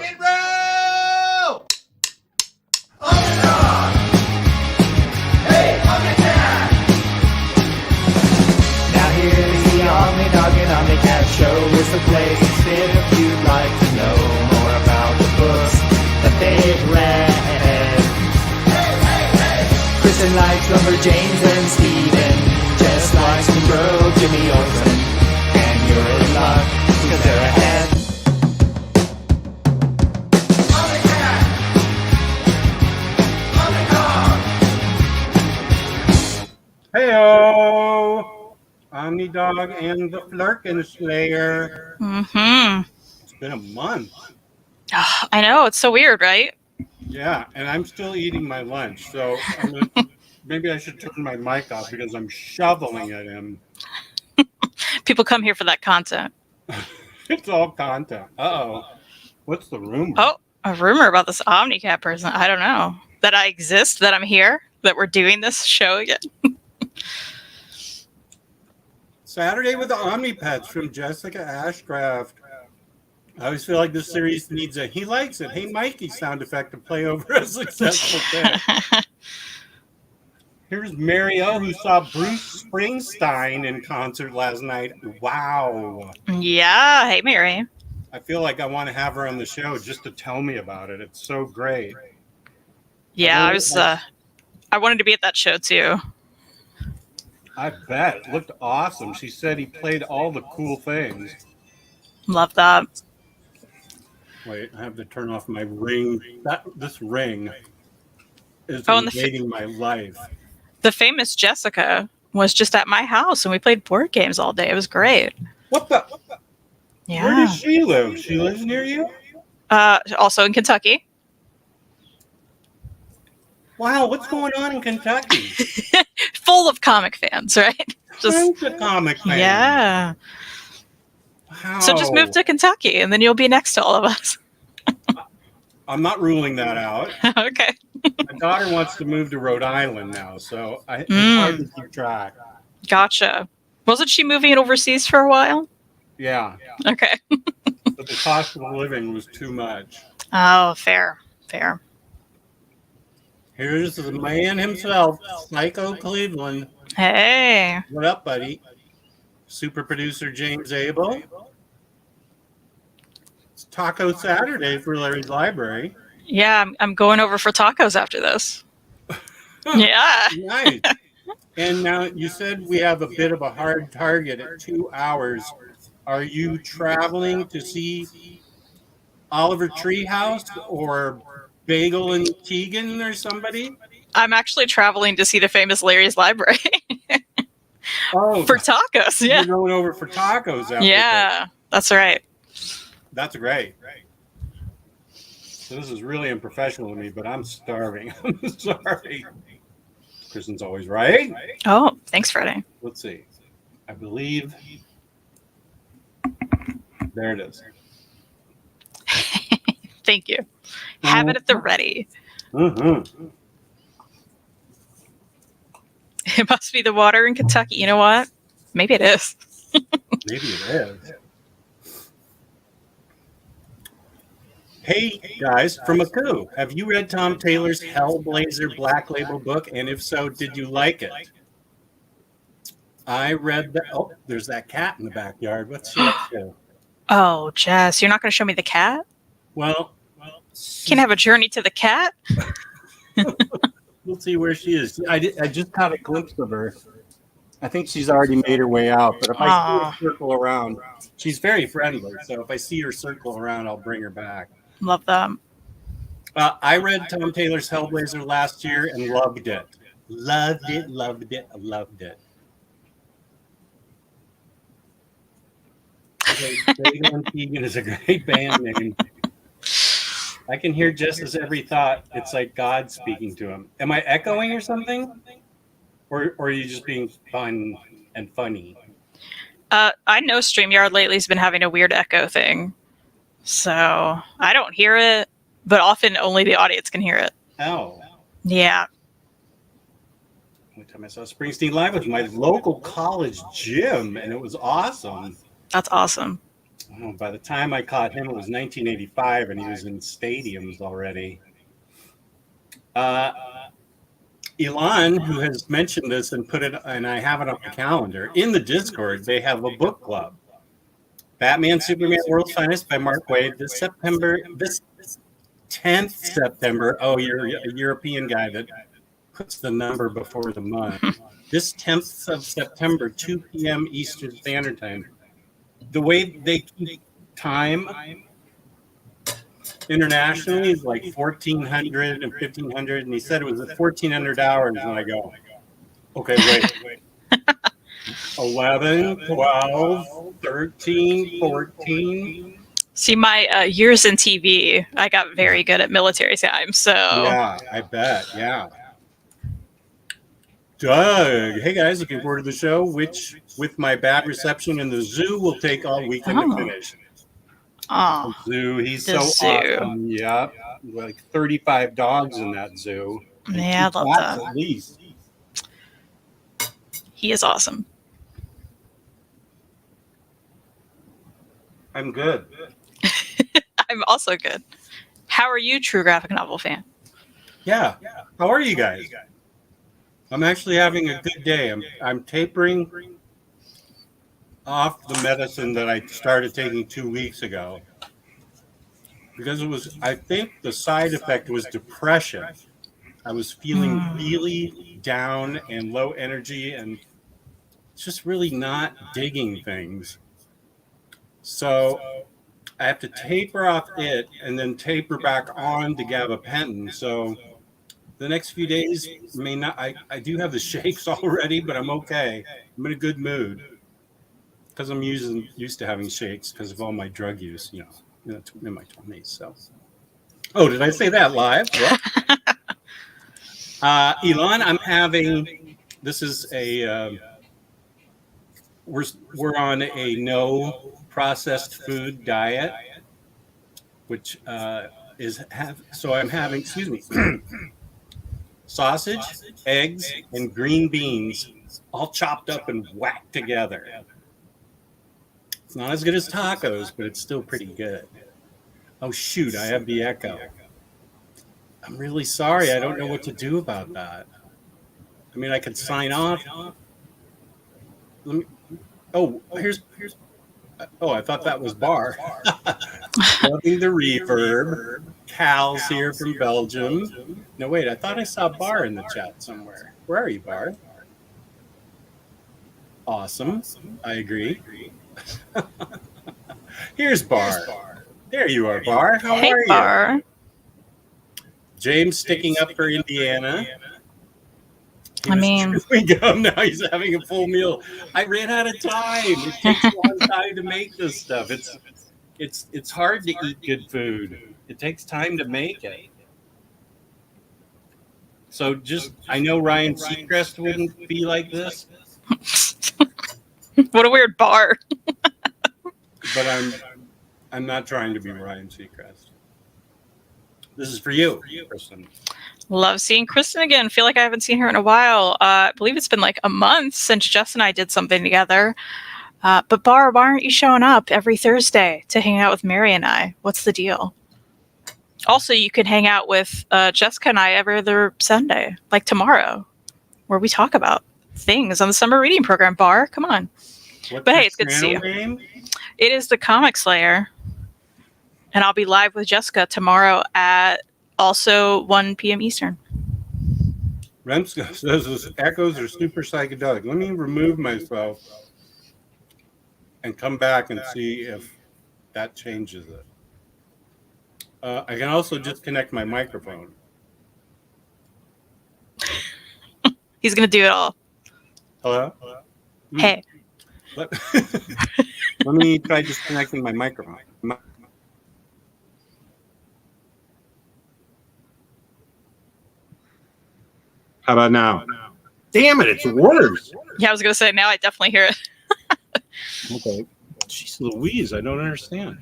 Intro! OmniDog! Hey, OmniCat! Now here's the OmniDog and OmniCat show. It's the place if you'd like to know more about the books that they've read. Kristan likes Lumber, James, and Steven. Jess likes Monroe, Jimmy Olsen. And you're in luck, because they're ahead. OmniCat! OmniDog! Heyo! OmniDog and the Flurkin Slayer. Mm-hmm. It's been a month. Oh, I know, it's so weird, right? Yeah, and I'm still eating my lunch, so maybe I should turn my mic off because I'm shoveling at him. People come here for that content. It's all content. Uh-oh. What's the rumor? Oh, a rumor about this OmniCat person. I don't know. That I exist, that I'm here, that we're doing this show again. Saturday with the Omnipets from Jessica Ashcraft. I always feel like this series needs a "he likes it, hey Mikey" sound effect to play over a successful bit. Here's Mario, who saw Bruce Springsteen in concert last night. Wow. Yeah, hey Mary. I feel like I want to have her on the show just to tell me about it. It's so great. Yeah, I wanted to be at that show too. I bet. It looked awesome. She said he played all the cool things. Love that. Wait, I have to turn off my ring. This ring is and invading my life. The famous Jessica was just at my house and we played board games all day. It was great. What the? Yeah. Where does she live? She lives near you? Also in Kentucky. Wow, what's going on in Kentucky? Full of comic fans, right? Tons of comic fans. Yeah. Wow. So just move to Kentucky and then you'll be next to all of us. I'm not ruling that out. Okay. My daughter wants to move to Rhode Island now, so it's hard to keep track. Gotcha. Wasn't she moving overseas for a while? Yeah. Okay. But the cost of living was too much. Oh, fair. Here's the man himself, Psycho Cleveland. Hey. What up, buddy? Super producer James Abel. It's Taco Saturday for Larry's Library. Yeah, I'm going over for tacos after this. Yeah. Nice. And now you said we have a bit of a hard target at 2 hours. Are you traveling to see Oliver Treehouse or Bagel and Keegan or somebody? I'm actually traveling to see the famous Larry's Library. Oh, for tacos, yeah. You're going over for tacos after Yeah, that's right. That's great. So this is really unprofessional of me, but I'm starving. I'm sorry. Kristen's always right. Oh, thanks, Freddie. Let's see. I believe. There it is. Thank you. Have it at the ready. Mm-hmm. It must be the water in Kentucky. You know what? Maybe it is. Maybe it is. Hey, guys, from Aku, have you read Tom Taylor's Hellblazer Black Label book? And if so, did you like it? I read that. Oh, there's that cat in the backyard. What's she up to? Oh, Jess, you're not going to show me the cat? Well, Can I have a journey to the cat? we'll see where she is. I just caught a glimpse of her. I think she's already made her way out. But if I see her circle around, she's very friendly. So if I see her circle around, I'll bring her back. Love them. I read Tom Taylor's Hellblazer last year and loved it. Loved it. Okay, Bagel and Keegan is a great band name. I can hear Jess's every thought. It's like God speaking to him. Am I echoing or something? Or are you just being fun and funny? I know StreamYard lately has been having a weird echo thing. So I don't hear it, but often only the audience can hear it. Oh. Yeah. One time I saw Springsteen live with my local college gym, and it was awesome. That's awesome. by the time I caught him, it was 1985, and he was in stadiums already. Elon, who has mentioned this and put it, and I have it on the calendar, in the Discord, they have a book club. Batman, Superman, World's Finest by Mark Waid, this 10th September. Oh, you're a European guy that puts the number before the month. This 10th of September, 2 p.m. Eastern Standard Time. The way they keep time internationally is like 1400 and 1500, and he said it was at 1400 hours, and I go, okay, wait. 11, 12, 13, 14. See, my years in TV, I got very good at military time, so... Yeah, I bet, yeah. Doug, hey guys, looking forward to the show, which, with my bad reception in the zoo, will take all weekend to finish. Oh, Zoo, he's the so zoo. awesome. Yeah, like 35 dogs in that zoo. Yeah, I love Cats that. at least. He is awesome. I'm good. I'm also good. How are you, true graphic novel fan? Yeah. How are you guys? I'm actually having a good day. I'm tapering off the medicine that I started taking 2 weeks ago because I think the side effect was depression. I was feeling really down and low energy and just really not digging things. So I have to taper off it and then taper back on to gabapentin. So the next few days may not. I do have the shakes already, but I'm okay. I'm in a good mood because I'm used to having shakes because of all my drug use. In my 20s. So, did I say that live? Yeah. Elon, I'm having. This is a. We're on a no processed food diet, which so I'm having. Excuse me. Sausage, eggs, and green beans all chopped up and whacked together. It's not as good as tacos, but it's still pretty good. Oh, shoot, I have the echo. I'm really sorry. I don't know what to do about that. I mean, I could sign off. Let me. Oh, here's. Oh, I thought that was Bar. Loving the reverb. Cal's here from Belgium. No, wait, I thought I saw Bar in the chat somewhere. Where are you, Bar? Awesome. I agree. Here's Bar. There you are, Bar. How are you? Bar. James sticking up for Indiana. We go. Now he's having a full meal. I ran out of time. It takes a long time to make this stuff. It's hard to eat good food. It takes time to make it. So I know Ryan Seacrest wouldn't be like this. What a weird bar. But I'm not trying to be Ryan Seacrest. This is for you, Kristan. Love seeing Kristan again. Feel like I haven't seen her in a while. I believe it's been like a month since Jess and I did something together. But Bar, why aren't you showing up every Thursday to hang out with Mary and I? What's the deal? Also, you can hang out with Jessica and I every other Sunday, like tomorrow, where we talk about things on the summer reading program. Bar, come on. What's But hey, it's good to see you. Name? It is the Comic Slayer. And I'll be live with Jessica tomorrow at also 1 p.m. Eastern. Remska says his echoes are super psychedelic. Let me remove myself and come back and see if that changes it. I can also just connect my microphone. He's going to do it all. Hello? Hey. Let me try disconnecting my microphone. How about now? Damn it, it's worse. Yeah, I was going to say, now I definitely hear it. Okay. Jeez Louise, I don't understand.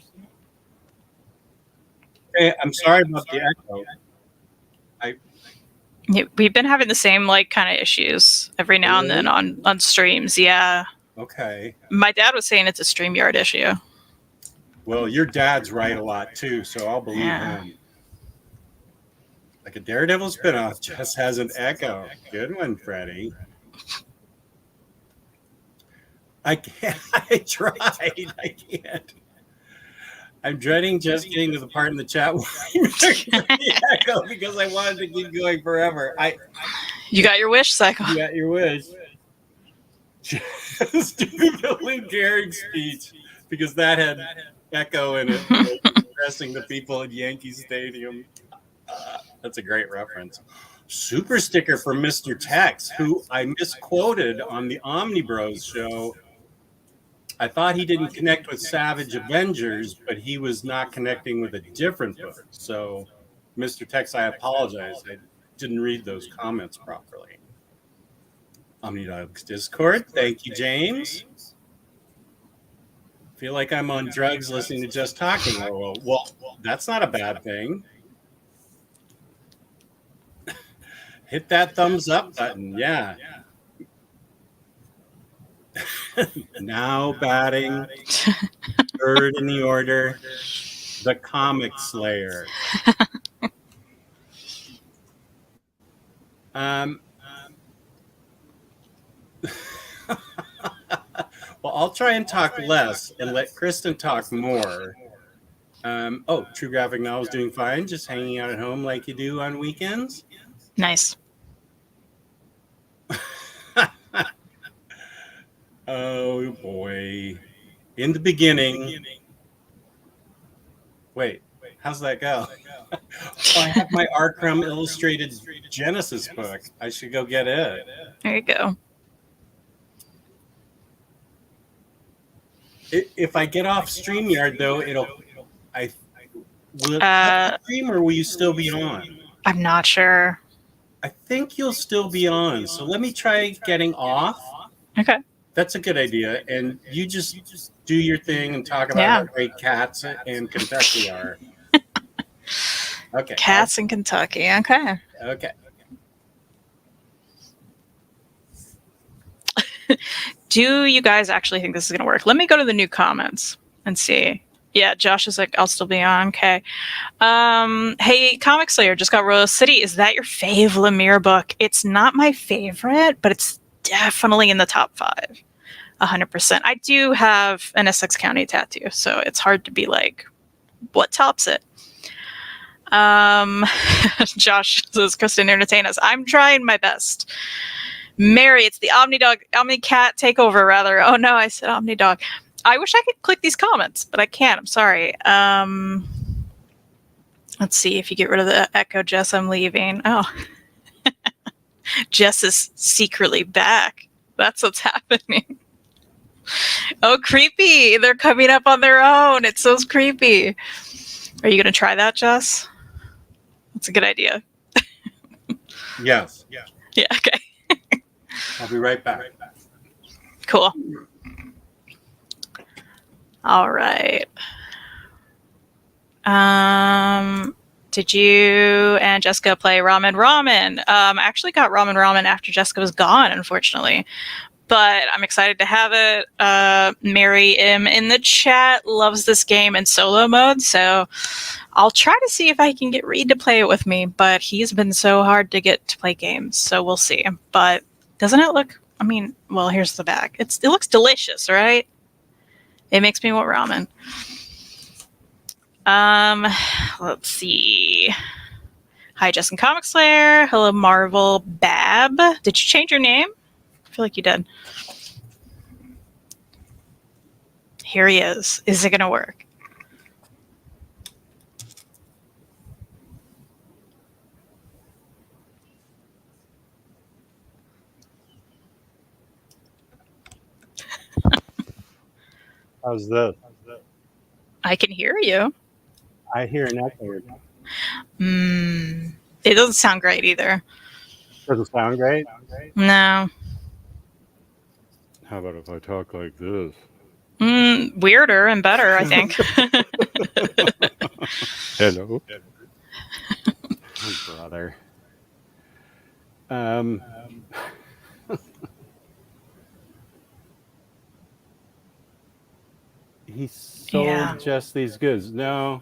Hey, I'm sorry about the echo. Yeah, we've been having the same kind of issues every now and then on streams. Yeah. Okay. My dad was saying it's a StreamYard issue. Well, your dad's right a lot too, so I'll believe him. Like a Daredevil spinoff just has an echo. Good one, Freddie. I can't. I tried. I can't. I'm dreading just getting to the part in the chat where the echo because I wanted to keep going forever. You got your wish, Psycho. You got your wish. Just do the Lou Gehrig speech because that had echo in it, addressing the people at Yankee Stadium. That's a great reference. Super sticker for Mr. Tex, who I misquoted on the Omni Bros show. I thought he didn't connect with Savage Avengers, but he was not connecting with a different book. So, Mr. Tex, I apologize. I didn't read those comments properly. OmniDog's Discord. Thank you, James. Feel like I'm on drugs listening to Just Talking. Well, that's not a bad thing. Hit that thumbs up button. Yeah. Now batting third in the order, the Comic Slayer. Well, I'll try and talk less and let Kristan talk more. True Graphic Novel's doing fine, just hanging out at home like you do on weekends. Nice. Oh boy. In the beginning. Wait, how's that go? I have my Arkham Illustrated Genesis book. I should go get it. There you go. If I get off StreamYard, though, will it stream or will you still be on? I'm not sure. I think you'll still be on. So let me try getting off. Okay. That's a good idea. And you just do your thing and talk about how great cats in Kentucky are. Okay. Cats in Kentucky. Okay. Okay. Do you guys actually think this is going to work? Let me go to the new comments and see. Yeah, Josh is like, I'll still be on. Okay. Hey, Comic Slayer just got Rose City. Is that your fave Lemire book? It's not my favorite, but it's definitely in the top 5. 100%. I do have an Essex County tattoo, so it's hard to be like, what tops it? Josh says, Kristan, entertain us. I'm trying my best. Mary, it's the OmniCat takeover, rather. Oh no, I said OmniDog. I wish I could click these comments, but I can't. I'm sorry. Let's see if you get rid of the echo, Jess. I'm leaving. Oh, Jess is secretly back. That's what's happening. Oh, creepy. They're coming up on their own. It's so creepy. Are you going to try that, Jess? That's a good idea. Yes. Yeah, okay. I'll be right back. Cool. All right. Did you and Jessica play Ramen Ramen? I actually got Ramen Ramen after Jessica was gone, unfortunately. But I'm excited to have it. Mary M in the chat loves this game in solo mode, so I'll try to see if I can get Reed to play it with me, but he's been so hard to get to play games, so we'll see. But doesn't it look, I mean, well, here's the back. It looks delicious, right? It makes me want ramen. Let's see. Hi, Justin Comic Slayer. Hello, Marvel Bab. Did you change your name? I feel like you did. Here he is. Is it going to work? How's this? I can hear you. I hear an echo. It doesn't sound great either. Doesn't sound great? No. How about if I talk like this? Weirder and better, I think. Hello. Oh, brother. he sold Yeah. just these goods. No,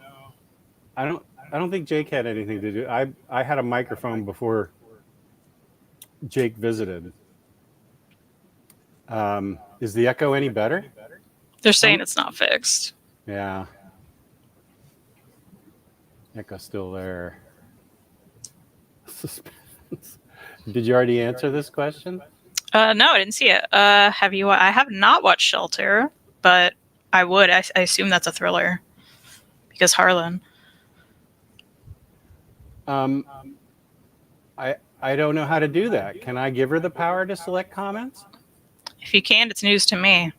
I don't think Jake had anything to do. I had a microphone before Jake visited. Is the echo any better? They're saying it's not fixed. Yeah. Echo's still there. Suspense. Did you already answer this question? No, I didn't see it. Have you? I have not watched Shelter, but I would. I assume that's a thriller because Harlan. I don't know how to do that. Can I give her the power to select comments? If you can, it's news to me.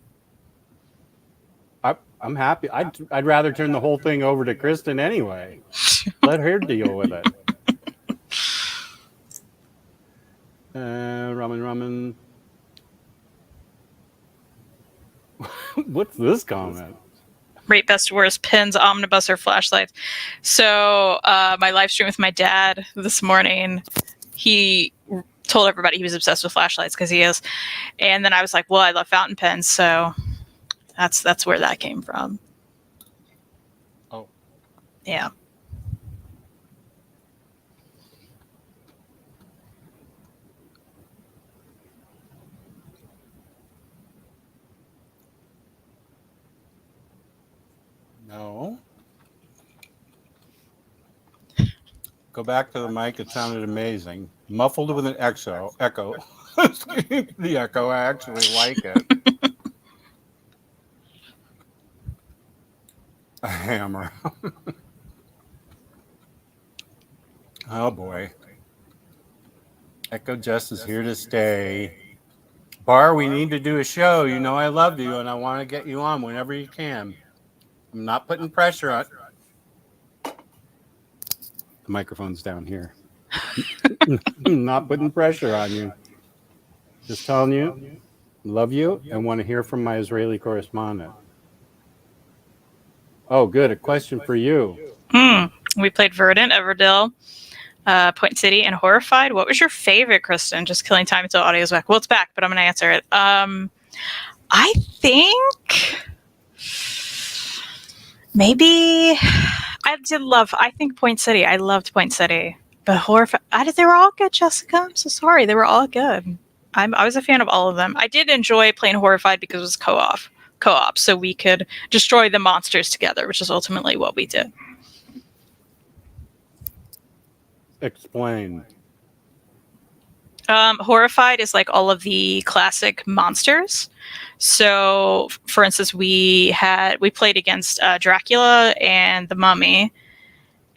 I'm happy. I'd rather turn the whole thing over to Kristan anyway. Let her deal with it. Ramen. What's this comment? Rate best worst pins, omnibus, or flashlights. So my live stream with my dad this morning, he told everybody he was obsessed with flashlights because he is. And then I was like, well, I love fountain pens, so that's where that came from. Oh. Yeah. No. Go back to the mic. It sounded amazing. Muffled with an echo. The echo. I actually like it. A hammer. Oh boy. Echo Jess is here to stay. Bar, we need to do a show. You know I love you and I want to get you on whenever you can. I'm not putting pressure on. The microphone's down here. Not putting pressure on you. Just telling you, love you, and want to hear from my Israeli correspondent. Oh, good. A question for you. We played Verdant, Everdell, Point City, and Horrified. What was your favorite, Kristan? Just killing time until audio's back. Well, it's back, but I'm going to answer it. I think maybe I think Point City. I loved Point City. But Horrified, they were all good, Jessica. I'm so sorry. They were all good. I was a fan of all of them. I did enjoy playing Horrified because it was co-op, so we could destroy the monsters together, which is ultimately what we did. Explain. Horrified is like all of the classic monsters. So, for instance, we played against Dracula and the Mummy,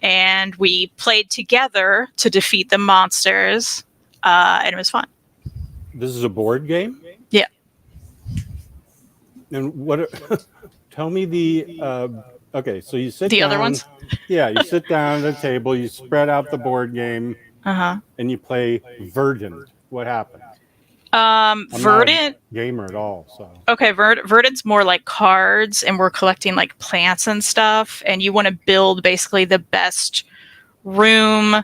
and we played together to defeat the monsters, and it was fun. This is a board game? Yeah. And what? Tell me the. Okay, so you sit The down. other ones? Yeah, you sit down at a table, you spread out the board game, and you play Verdant. What happens? Verdant. Not a gamer at all. So. Okay, Verdant's more like cards, and we're collecting like plants and stuff, and you want to build basically the best room,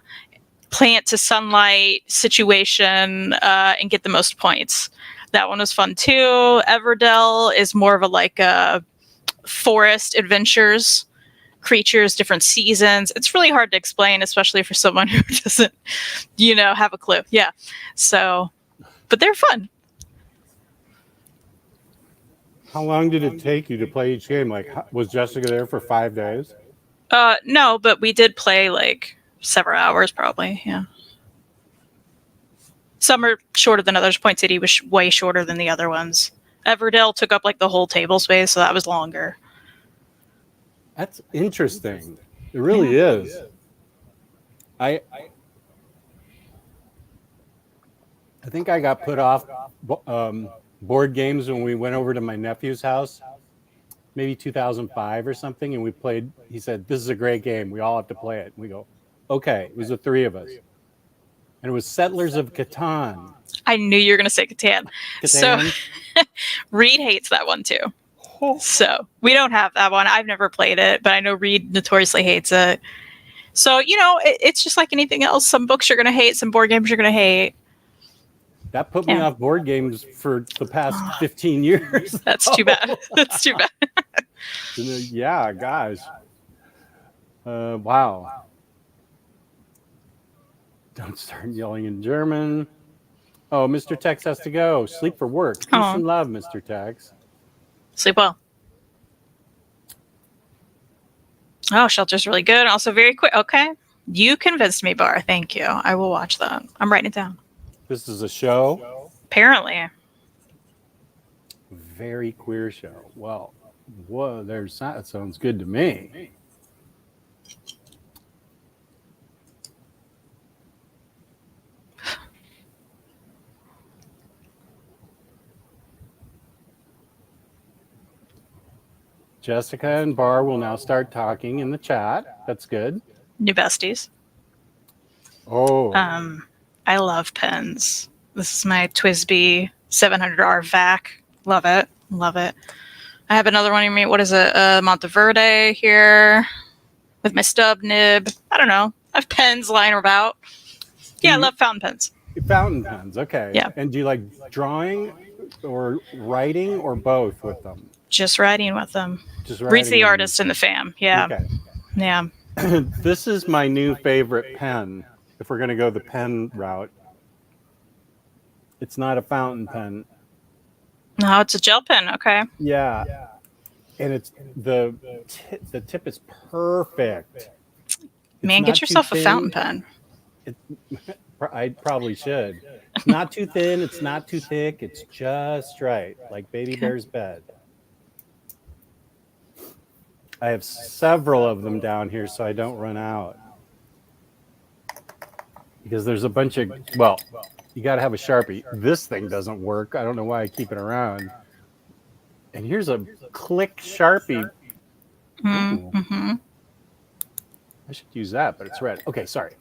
plant to sunlight situation, and get the most points. That one was fun too. Everdell is more of a forest adventures, creatures, different seasons. It's really hard to explain, especially for someone who doesn't, have a clue. Yeah. So, but they're fun. How long did it take you to play each game? Was Jessica there for 5 days? No, but we did play several hours probably. Yeah. Some are shorter than others. Point City was way shorter than the other ones. Everdell took up the whole table space, so that was longer. That's interesting. It really is. I think I got put off board games when we went over to my nephew's house, maybe 2005 or something, and we played. He said, "This is a great game. We all have to play it." And we go, "Okay." It was the three of us. And it was Settlers of Catan. I knew you were going to say Catan. So Reed hates that one too. So we don't have that one. I've never played it, but I know Reed notoriously hates it. So, it's just like anything else. Some books you're going to hate, some board games you're going to hate. That put me off board games for the past 15 years. That's too bad. That's too bad. Yeah, gosh. Wow. Don't start yelling in German. Oh, Mr. Tex has to go. Sleep for work. Peace Oh. and love, Mr. Tex. Sleep well. Oh, Shelter's really good. Also very quick. Okay. You convinced me, Bar. Thank you. I will watch that. I'm writing it down. This is a show. Apparently. Very queer show. Well, whoa, that sounds good to me. Jessica and Bar will now start talking in the chat. That's good. New besties. Oh. I love pens. This is my TWSBI 700R VAC. Love it. Love it. I have another one. What is it? Monteverde here with my stub nib. I don't know. I have pens lying about. Yeah, I love fountain pens. Fountain pens. Okay. Yeah. And do you like drawing or writing or both with them? Just writing with them. Just Reads the artist in the fam. Yeah. Okay. Yeah. This is my new favorite pen. If we're going to go the pen route, it's not a fountain pen. No, it's a gel pen. Okay. Yeah. And it's the tip is perfect. Man, get yourself a fountain pen. I probably should. It's not too thin. It's not too thick. It's just right, like Baby Bear's bed. I have several of them down here so I don't run out. Because there's a bunch of, well, you got to have a Sharpie. This thing doesn't work. I don't know why I keep it around. And here's a Click Sharpie. Mm-hmm. I should use that, but it's red. Okay, sorry.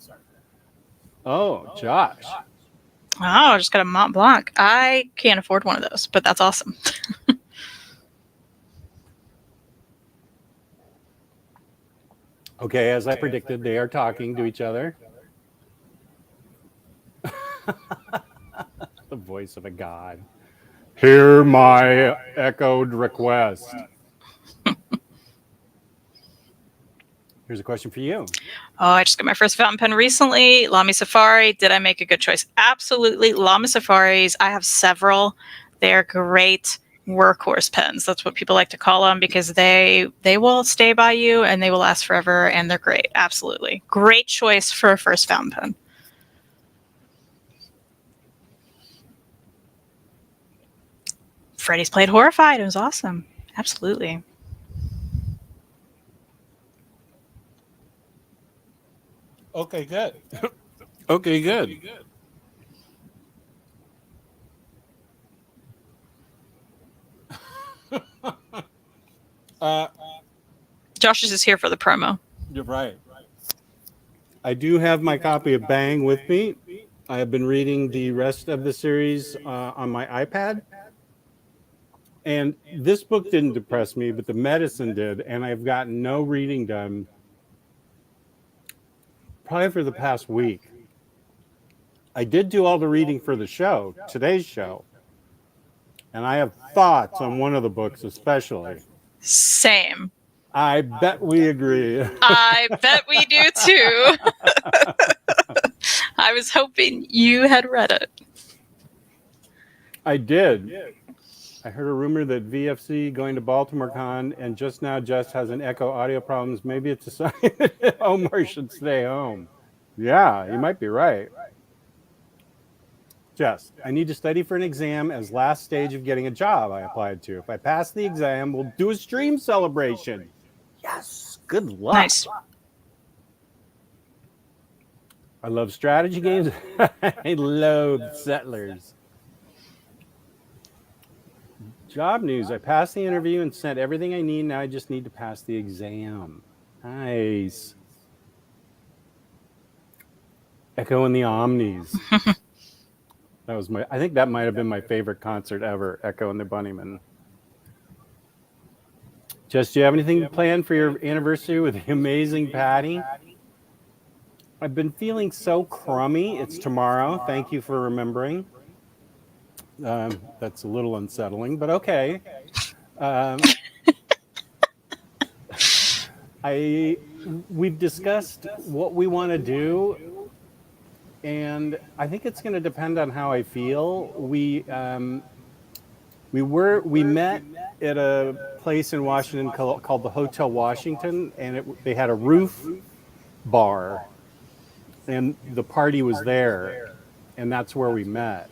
Oh, Josh. Oh, I just got a Mont Blanc. I can't afford one of those, but that's awesome. Okay, as I predicted, they are talking to each other. The voice of a god. Hear my echoed request. Here's a question for you. Oh, I just got my first fountain pen recently. Lamy Safari. Did I make a good choice? Absolutely. Lamy Safaris. I have several. They're great workhorse pens. That's what people like to call them because they will stay by you and they will last forever and they're great. Absolutely. Great choice for a first fountain pen. Freddie's played Horrified. It was awesome. Absolutely. Okay, good. Okay, good. Josh is just here for the promo. You're right. I do have my copy of Bang with me. I have been reading the rest of the series on my iPad. And this book didn't depress me, but the medicine did. And I've gotten no reading done probably for the past week. I did do all the reading for the show, today's show. And I have thoughts on one of the books especially. Same. I bet we agree. I bet we do too. I was hoping you had read it. I did. I heard a rumor that VFC going to Baltimore Con, and just now Jess has an echo audio problems. Maybe it's a sign that Omar should stay home. Yeah, you might be right. Jess, I need to study for an exam as last stage of getting a job I applied to. If I pass the exam, we'll do a stream celebration. Yes, good luck. Nice. I love strategy games. I loathe Settlers. Job news. I passed the interview and sent everything I need. Now I just need to pass the exam. Nice. Echo and the Omnis. That was I think that might have been my favorite concert ever, Echo and the Bunnymen. Jess, do you have anything planned for your anniversary with the amazing Patty? I've been feeling so crummy. It's tomorrow. Thank you for remembering. That's a little unsettling, but okay. We've discussed what we want to do, and I think it's going to depend on how I feel. We met at a place in Washington called the Hotel Washington, and they had a roof bar, and the party was there, and that's where we met.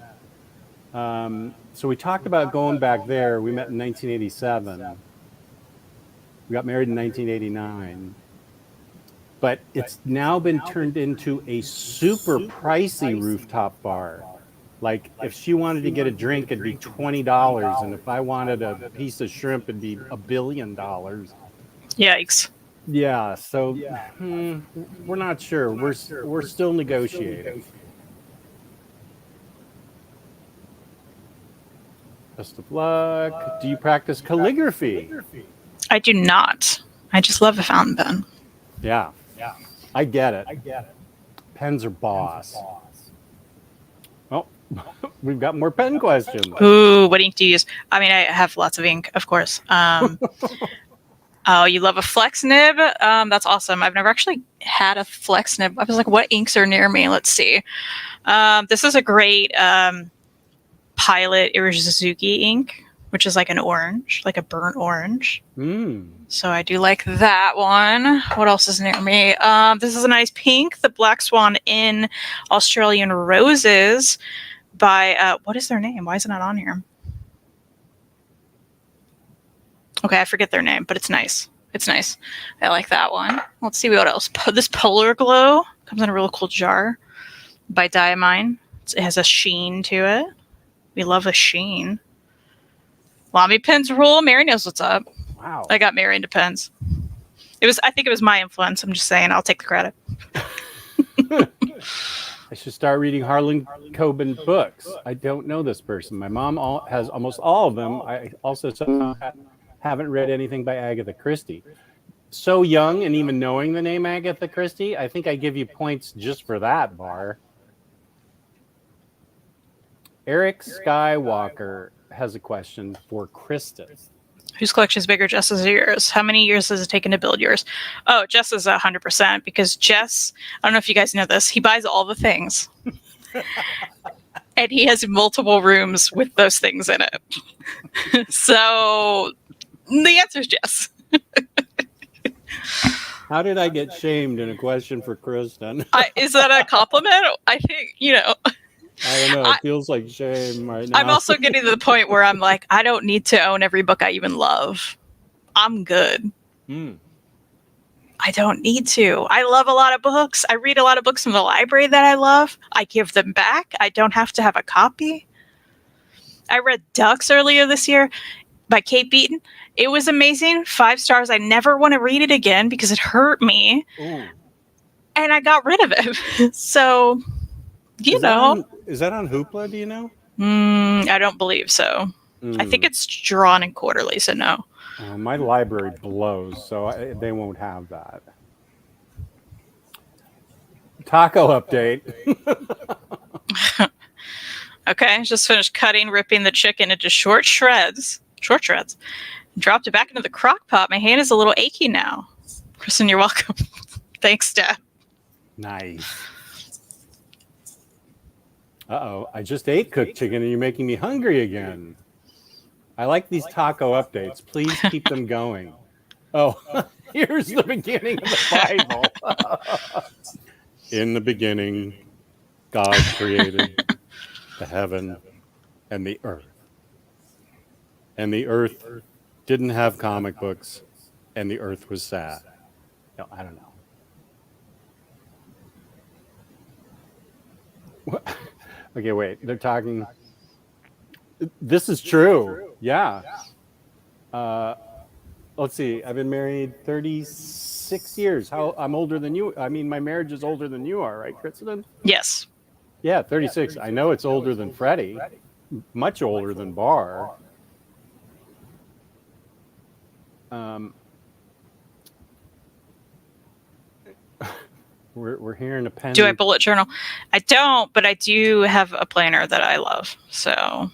So we talked about going back there. We met in 1987. We got married in 1989. But it's now been turned into a super pricey rooftop bar. Like if she wanted to get a drink, it'd be $20, and if I wanted a piece of shrimp, it'd be $1 billion. Yikes. Yeah, so we're not sure. We're still negotiating. Best of luck. Do you practice calligraphy? I do not. I just love a fountain pen. Yeah. I get it. Pens are boss. Well, we've got more pen questions. Ooh, what ink do you use? I mean, I have lots of ink, of course. Oh, you love a flex nib? That's awesome. I've never actually had a flex nib. I was like, what inks are near me? Let's see. This is a great Pilot Irizuki ink, which is like an orange, like a burnt orange. So I do like that one. What else is near me? This is a nice pink, the Black Swan in Australian Roses by, what is their name? Why is it not on here? Okay, I forget their name, but it's nice. It's nice. I like that one. Let's see what else. This Polar Glow comes in a real cool jar by Diamine. It has a sheen to it. We love a sheen. Lamy pens rule. Mary knows what's up. Wow. I got Mary into pens. I think it was my influence. I'm just saying, I'll take the credit. I should start reading Harlan Coben books. I don't know this person. My mom has almost all of them. I also somehow haven't read anything by Agatha Christie. So young, and even knowing the name Agatha Christie, I think I give you points just for that, Bar. Eric Skywalker has a question for Kristan. Whose collection is bigger, Jess's or yours? How many years has it taken to build yours? Oh, Jess is 100%, because Jess, I don't know if you guys know this, he buys all the things. And he has multiple rooms with those things in it. So the answer is Jess. How did I get shamed in a question for Kristan? Is that a compliment? I think, I don't know. It feels like shame right now. I'm also getting to the point where I'm like, I don't need to own every book I even love. I'm good. I don't need to. I love a lot of books. I read a lot of books from the library that I love. I give them back. I don't have to have a copy. I read Ducks earlier this year by Kate Beaton. It was amazing. 5 stars. I never want to read it again because it hurt me. Ooh. And I got rid of it. So, Is that on Hoopla, do you know? I don't believe so. I think it's drawn in quarterly, so no. My library blows, so they won't have that. Taco update. Okay, just finished ripping the chicken into short shreds. Dropped it back into the crock pot. My hand is a little achy now. Kristan, you're welcome. Thanks, Dad. Nice. Uh-oh, I just ate cooked chicken and you're making me hungry again. I like these taco updates. Please keep them going. Oh, here's the beginning of the Bible. In the beginning, God created the heaven and the earth. And the earth didn't have comic books, and the earth was sad. No, I don't know. What? Okay, wait. They're talking. This is true. Yeah. Let's see. I've been married 36 years. I'm older than you. I mean, my marriage is older than you are, right, Kristan? Yes. Yeah, 36. I know it's older than Freddie. Much older than Bar. We're hearing a pen. Do I bullet journal? I don't, but I do have a planner that I love. So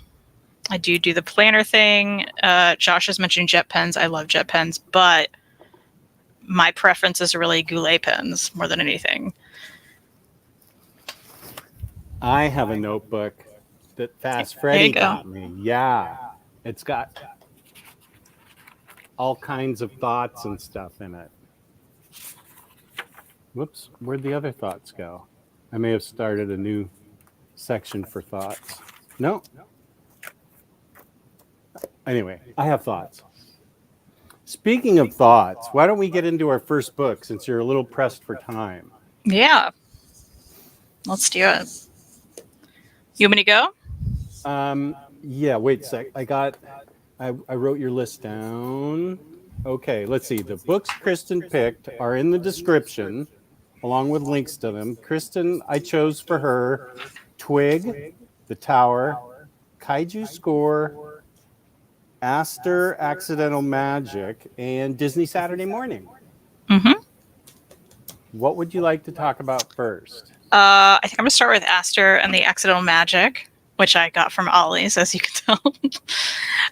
I do the planner thing. Josh has mentioned jet pens. I love jet pens, but my preference is really goulet pens more than anything. I have a notebook that Fast There Freddy you go. got me. Yeah. It's got all kinds of thoughts and stuff in it. Whoops, where'd the other thoughts go? I may have started a new section for thoughts. No. Anyway, I have thoughts. Speaking of thoughts, why don't we get into our first book since you're a little pressed for time? Yeah. Let's do it. You want me to go? Yeah, wait a sec. I wrote your list down. Okay, let's see. The books Kristan picked are in the description, along with links to them. Kristan, I chose for her Twig, The Tower, Kaiju Score, Aster, Accidental Magic, and Disney Saturday Morning. Mm-hmm. What would you like to talk about first? I think I'm going to start with Aster and the Accidental Magic, which I got from Ollie's, as you can tell.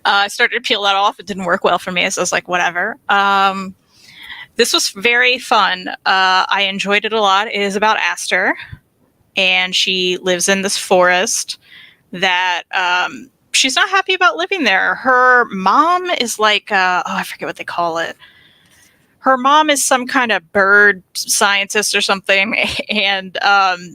I started to peel that off. It didn't work well for me, so I was like, whatever. This was very fun. I enjoyed it a lot. It is about Aster, and she lives in this forest that she's not happy about living there. Her mom is like, I forget what they call it. Her mom is some kind of bird scientist or something, and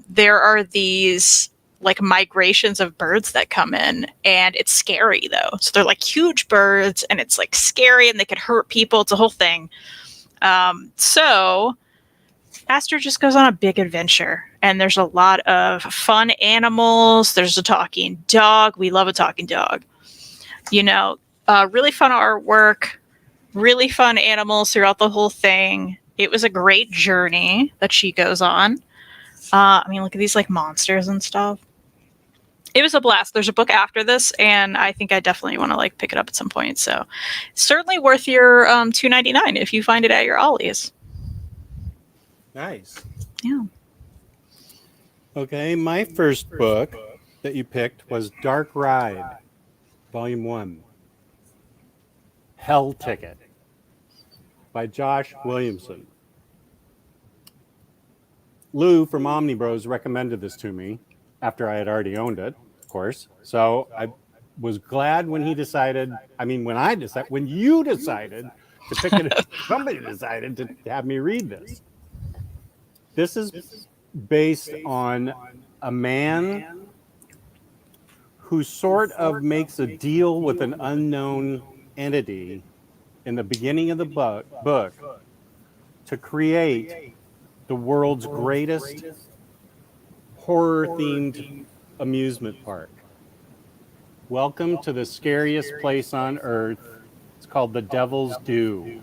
there are these like migrations of birds that come in, and it's scary though. So they're like huge birds, and it's like scary, and they could hurt people. It's a whole thing. So Aster just goes on a big adventure, and there's a lot of fun animals. There's a talking dog. We love a talking dog. Really fun artwork. Really fun animals throughout the whole thing. It was a great journey that she goes on. Look at these like monsters and stuff. It was a blast. There's a book after this, and I think I definitely want to like pick it up at some point. So, certainly worth your $2.99 if you find it at your Ollie's. Nice. Yeah. Okay, my first book that you picked was Dark Ride, Volume 1. Hell Ticket by Josh Williamson. Lou from OmniBros recommended this to me after I had already owned it, of course. So I was glad when you decided to pick it up, somebody decided to have me read this. This is based on a man who sort of makes a deal with an unknown entity in the beginning of the book to create the world's greatest horror-themed amusement park. Welcome to the scariest place on earth. It's called the Devil's Due.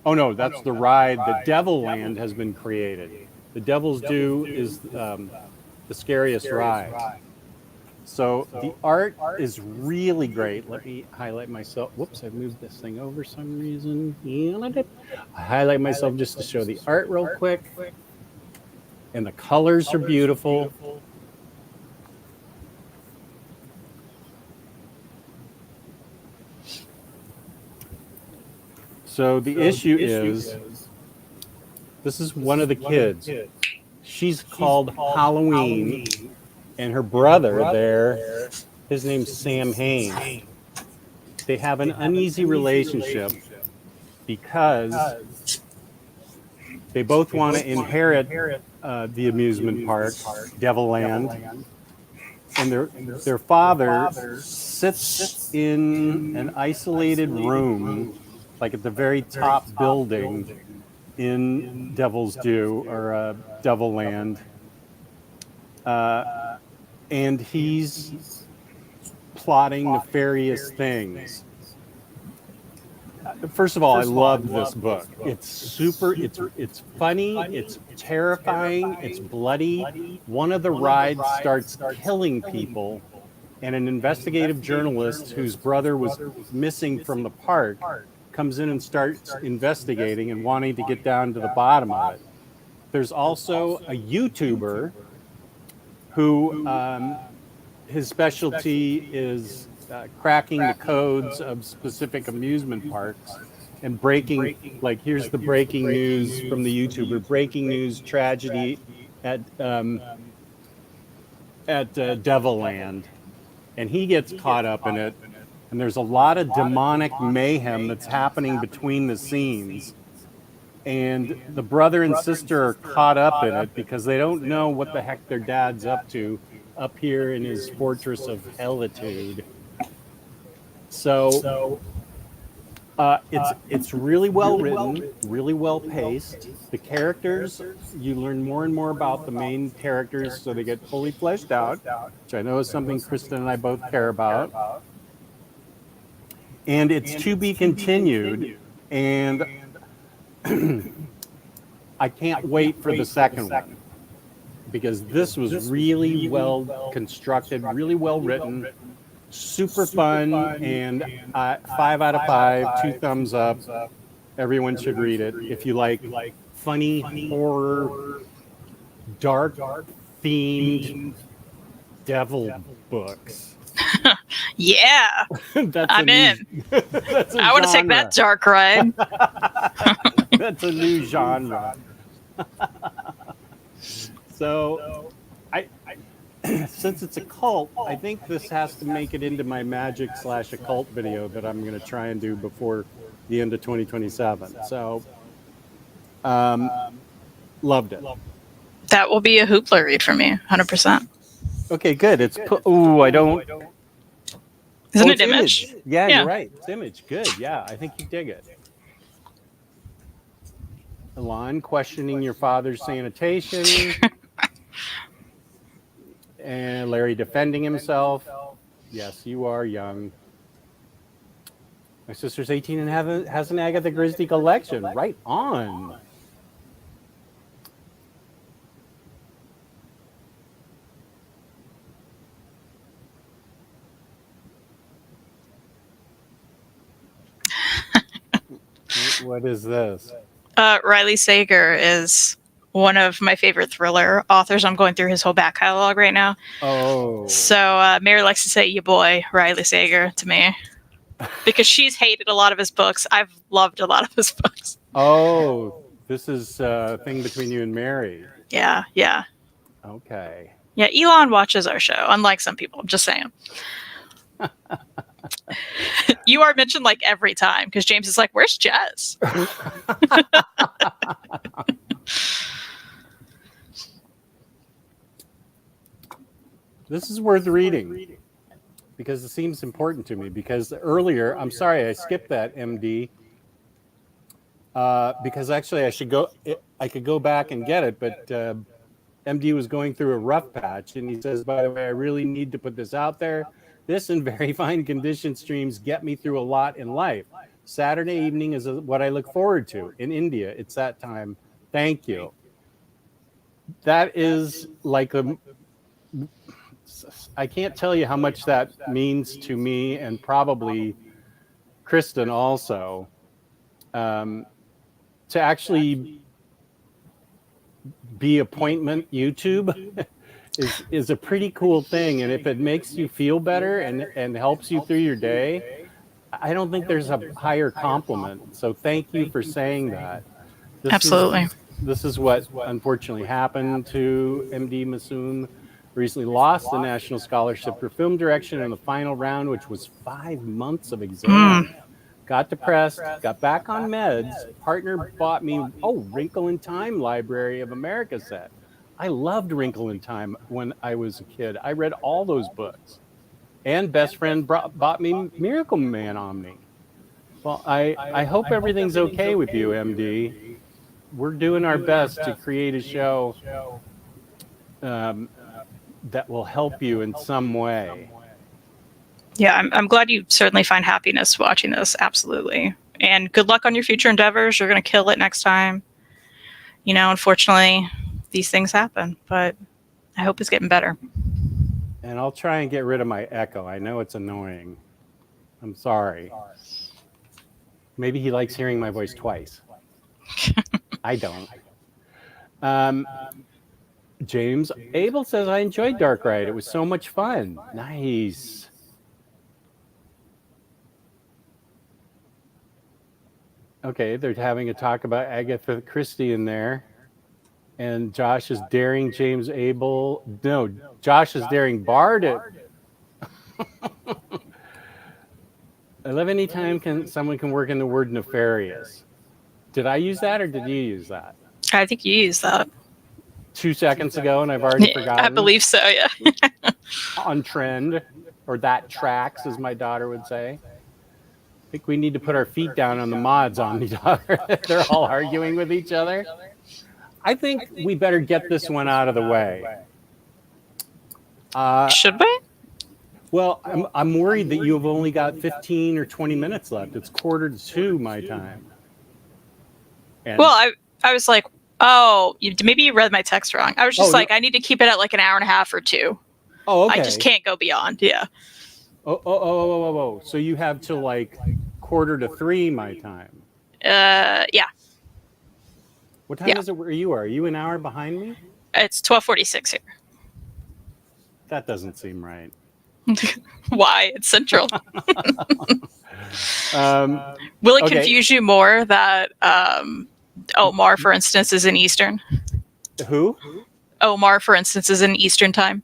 Oh no, that's the ride. The Devil Land has been created. The Devil's Due is the scariest ride. So the art is really great. Let me highlight myself. Whoops, I moved this thing over some reason. I highlight myself just to show the art real quick. And the colors are beautiful. So the issue is, this is one of the kids. She's called Halloween. And her brother there, his name's Sam Hain. They have an uneasy relationship because they both want to inherit the amusement park, Devil Land. And their father sits in an isolated room, like at the very top building in Devil's Due, or Devil Land. And he's plotting nefarious things. First of all, I love this book. It's funny, it's terrifying, it's bloody. One of the rides starts killing people, and an investigative journalist whose brother was missing from the park comes in and starts investigating and wanting to get down to the bottom of it. There's also a YouTuber who his specialty is cracking the codes of specific amusement parks and breaking, like here's the breaking news from the YouTuber, breaking news tragedy at Devilland, and he gets caught up in it, and there's a lot of demonic mayhem that's happening between the scenes, and the brother and sister are caught up in it because they don't know what the heck their dad's up to up here in his fortress of hellitude. So it's really well written, really well paced. The characters, you learn more and more about the main characters, so they get fully fleshed out, which I know is something Kristan and I both care about. And it's to be continued, and I can't wait for the second one, because this was really well constructed, really well written, super fun, and 5 out of 5, 2 thumbs up. Everyone should read it if you like funny horror, dark themed devil books. Yeah, I'm in. I want to take that dark ride. That's a new genre. So, since it's a cult, I think this has to make it into my magic/occult video that I'm going to try and do before the end of 2027. So, loved it. That will be a Hoopla read for me, 100%. Okay, good. It's I don't. Isn't it Image? Yeah, you're right. It's Image. Good. Yeah, I think you dig it. Alon questioning your father's sanitation. And Larry defending himself. Yes, you are young. My sister's 18 and has an Agatha Christie collection. Right on. What is this? Riley Sager is one of my favorite thriller authors. I'm going through his whole back catalog right now. Oh. So Mary likes to say "your boy Riley Sager" to me because she's hated a lot of his books. I've loved a lot of his books. Oh, this is a thing between you and Mary. Yeah. Okay. Yeah, Elon watches our show, unlike some people. I'm just saying. You are mentioned like every time because James is like, "Where's Jess?" This is worth reading because it seems important to me. Because earlier, I'm sorry I skipped that, MD. Because actually I could go back and get it, but MD was going through a rough patch, and he says, by the way, I really need to put this out there. This and Very Fine Condition streams get me through a lot in life. Saturday evening is what I look forward to. In India, it's that time. Thank you. That is like I can't tell you how much that means to me, and probably Kristan also. To actually be appointment YouTube is a pretty cool thing, and if it makes you feel better and helps you through your day, I don't think there's a higher compliment. So thank you for saying that. Absolutely. This is what unfortunately happened to MD Masoom. Recently lost the National Scholarship for Film Direction in the final round, which was 5 months of exam. Got depressed, got back on meds. Partner bought me, Wrinkle in Time Library of America set. I loved Wrinkle in Time when I was a kid. I read all those books. And best friend bought me Miracle Man Omni. Well, I hope everything's okay with you, MD. We're doing our best to create a show that will help you in some way. Yeah, I'm glad you certainly find happiness watching this. Absolutely. And good luck on your future endeavors. You're going to kill it next time. You know, unfortunately, these things happen, but I hope it's getting better. And I'll try and get rid of my echo. I know it's annoying. I'm sorry. Maybe he likes hearing my voice twice. I don't. James Abel says, I enjoyed Dark Ride. It was so much fun. Nice. Okay, they're having a talk about Agatha Christie in there. And Josh is daring James Abel. No, Josh is daring Bard at. I love any time someone can work in the word nefarious. Did I use that or did you use that? I think you used that. 2 seconds ago and I've already forgotten? I believe so, yeah. On trend, or that tracks, as my daughter would say. I think we need to put our feet down on the mods, OmniDog. They're all arguing with each other. I think we better get this one out of the way. Should we? Well, I'm worried that you've only got 15 or 20 minutes left. It's 1:45 my time. And Well, I was like, oh, maybe you read my text wrong. I was just like, I need to keep it at like an hour and a half or 2. Oh, okay. I just can't go beyond. Yeah. Oh. So you have till like 2:45 my time. Yeah. What time is it where you are? Are you an hour behind me? It's 12:46 here. That doesn't seem right. Why? It's Central. Will it confuse you more that Omar, for instance, is in Eastern? Who? Omar, for instance, is in Eastern time.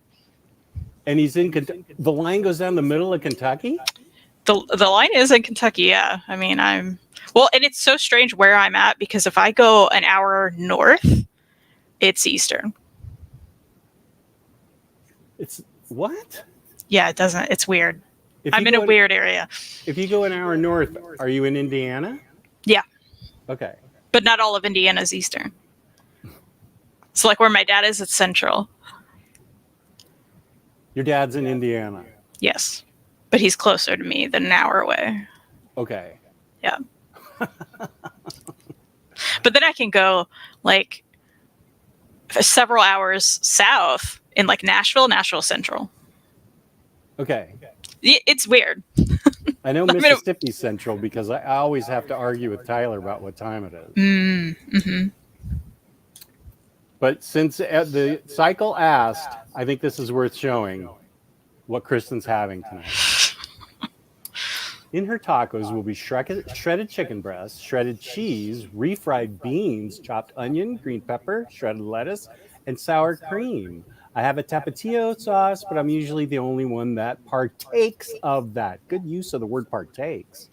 And he's in the line goes down the middle of Kentucky? The line is in Kentucky, yeah. I mean, and it's so strange where I'm at because if I go an hour north, it's Eastern. It's what? Yeah, it doesn't. It's weird. I'm in a weird area. If you go an hour north, are you in Indiana? Yeah. Okay. But not all of Indiana is Eastern. So like where my dad is, it's Central. Your dad's in Indiana? Yes. But he's closer to me than an hour away. Okay. Yeah. But then I can go like several hours south in like Nashville Central. Okay. It's weird. I know Mississippi Central because I always have to argue with Tyler about what time it is. Mm-hmm. But since the cycle asked, I think this is worth showing what Kristan's having tonight. In her tacos will be shredded chicken breast, shredded cheese, refried beans, chopped onion, green pepper, shredded lettuce, and sour cream. I have a tapatio sauce, but I'm usually the only one that partakes of that. Good use of the word partakes.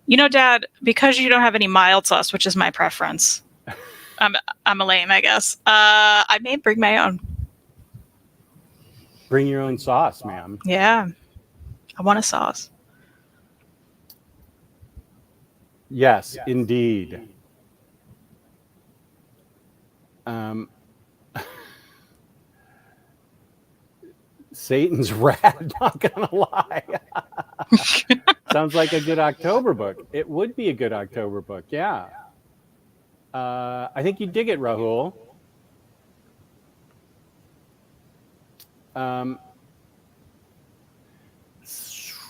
You know, Dad, because you don't have any mild sauce, which is my preference, I'm a lame, I guess. I may bring my own. Bring your own sauce, ma'am. Yeah. I want a sauce. Yes, indeed. Satan's Rat, not gonna lie. Sounds like a good October book. It would be a good October book, yeah. I think you dig it, Rahul.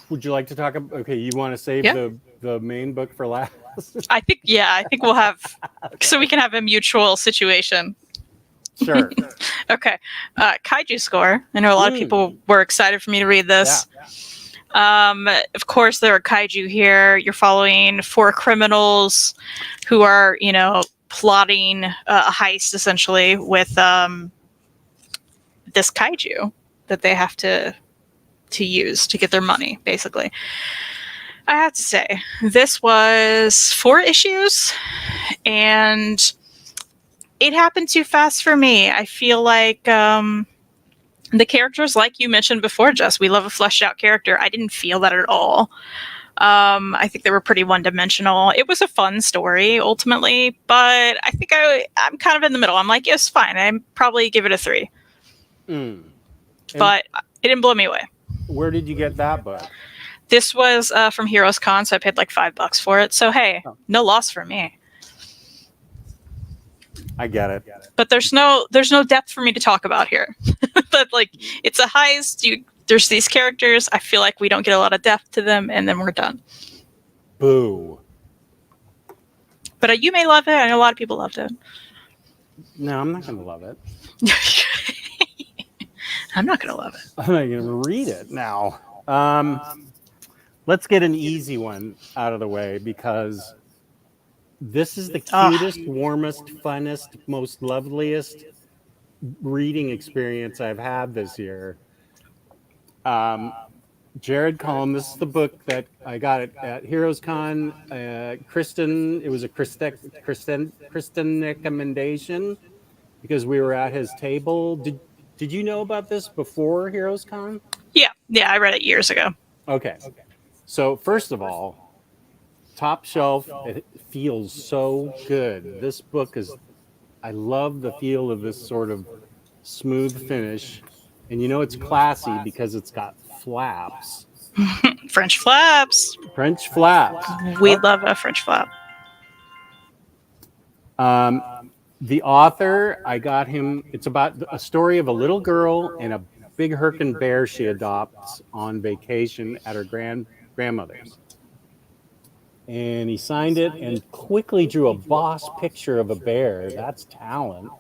Would you like to talk about, okay, you want to save the main book for last? I think we'll have, so we can have a mutual situation. Sure. Okay. Kaiju score. I know a lot of people were excited for me to read this. Yeah. Of course, there are kaiju here. You're following 4 criminals who are, plotting a heist, essentially, with this kaiju that they have to use to get their money, basically. I have to say, this was 4 issues, and it happened too fast for me. I feel like the characters, like you mentioned before, Jess, we love a fleshed out character. I didn't feel that at all. I think they were pretty one-dimensional. It was a fun story, ultimately, but I think I'm kind of in the middle. I'm like, yes, fine. I'd probably give it a 3. But it didn't blow me away. Where did you get that book? This was from Heroes Con, so I paid like $5 for it. So, hey, no loss for me. I get it. But there's no depth for me to talk about here. But like, it's a heist. There's these characters. I feel like we don't get a lot of depth to them, and then we're done. Boo. But you may love it. I know a lot of people loved it. No, I'm not going to love it. I'm not going to love it. I'm not going to read it now. Let's get an easy one out of the way because This is the Ah. cutest, warmest, funnest, most loveliest reading experience I've had this year. Jared Cullum, this is the book that I got at Heroes Con. Kristan, it was a Kristan recommendation because we were at his table. Did you know about this before Heroes Con? Yeah, I read it years ago. Okay. So first of all, top shelf, it feels so good. This book is, I love the feel of this sort of smooth finish. And you know it's classy because it's got flaps. French flaps. French flaps. We love a French flap. The author, I got him, it's about a story of a little girl and a big Hurkin bear she adopts on vacation at her grandmother's. And he signed it and quickly drew a boss picture of a bear. That's talent.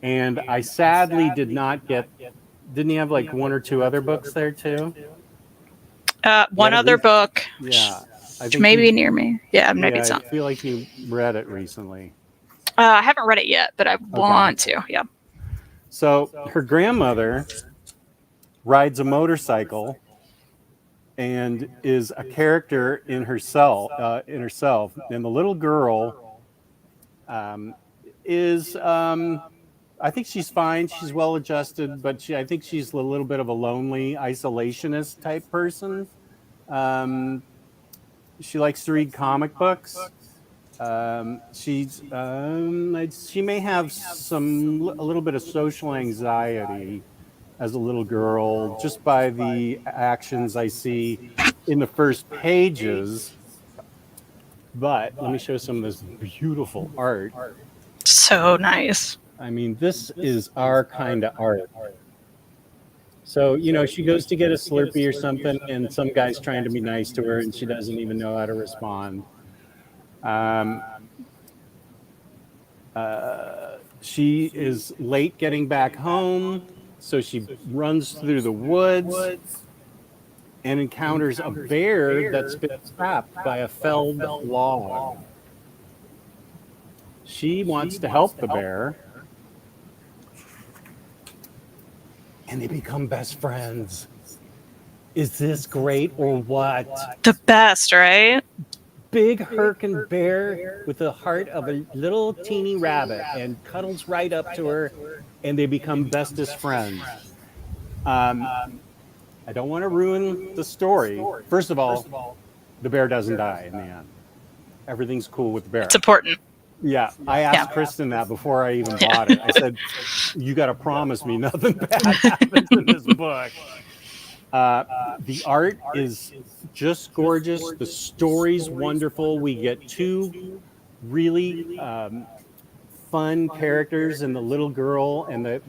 And I sadly did not get, didn't he have like one or two other books there too? One other book. Yeah. I think Maybe near me. Yeah, maybe it's I not. feel like you read it recently. I haven't read it yet, but I want to. Yeah. So her grandmother rides a motorcycle and is a character in herself. And the little girl is, I think she's fine. She's well adjusted, but I think she's a little bit of a lonely, isolationist type person. She likes to read comic books. She may have a little bit of social anxiety as a little girl, just by the actions I see in the first pages. But let me show some of this beautiful art. So nice. I mean, this is our kind of art. So, you know, she goes to get a Slurpee or something, and some guy's trying to be nice to her, and she doesn't even know how to respond. She is late getting back home, so she runs through the woods and encounters a bear that's been trapped by a felled log. She wants to help the bear, and they become best friends. Is this great or what? The best, right? Big Hurkin bear with the heart of a little teeny rabbit and cuddles right up to her, and they become bestest friends. I don't want to ruin the story. First of all, the bear doesn't die in the end. Everything's cool with the bear. It's important. Yeah, I asked Kristan that before I even bought it. I said, you got to promise me nothing bad happens in this book. The art is just gorgeous. The story's wonderful. We get two really fun characters in the little girl and the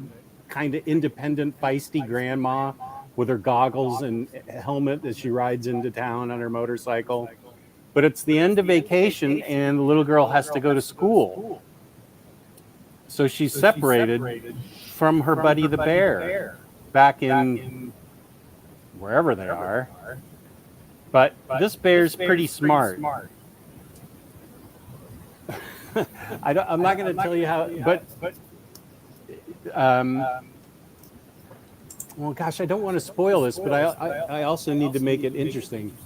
kind of independent, feisty grandma with her goggles and helmet as she rides into town on her motorcycle. But it's the end of vacation, and the little girl has to go to school. So she's separated from her buddy the bear back in wherever they are. But this bear's pretty smart. I'm not going to tell you how, but well, gosh, I don't want to spoil this, but I also need to make it interesting.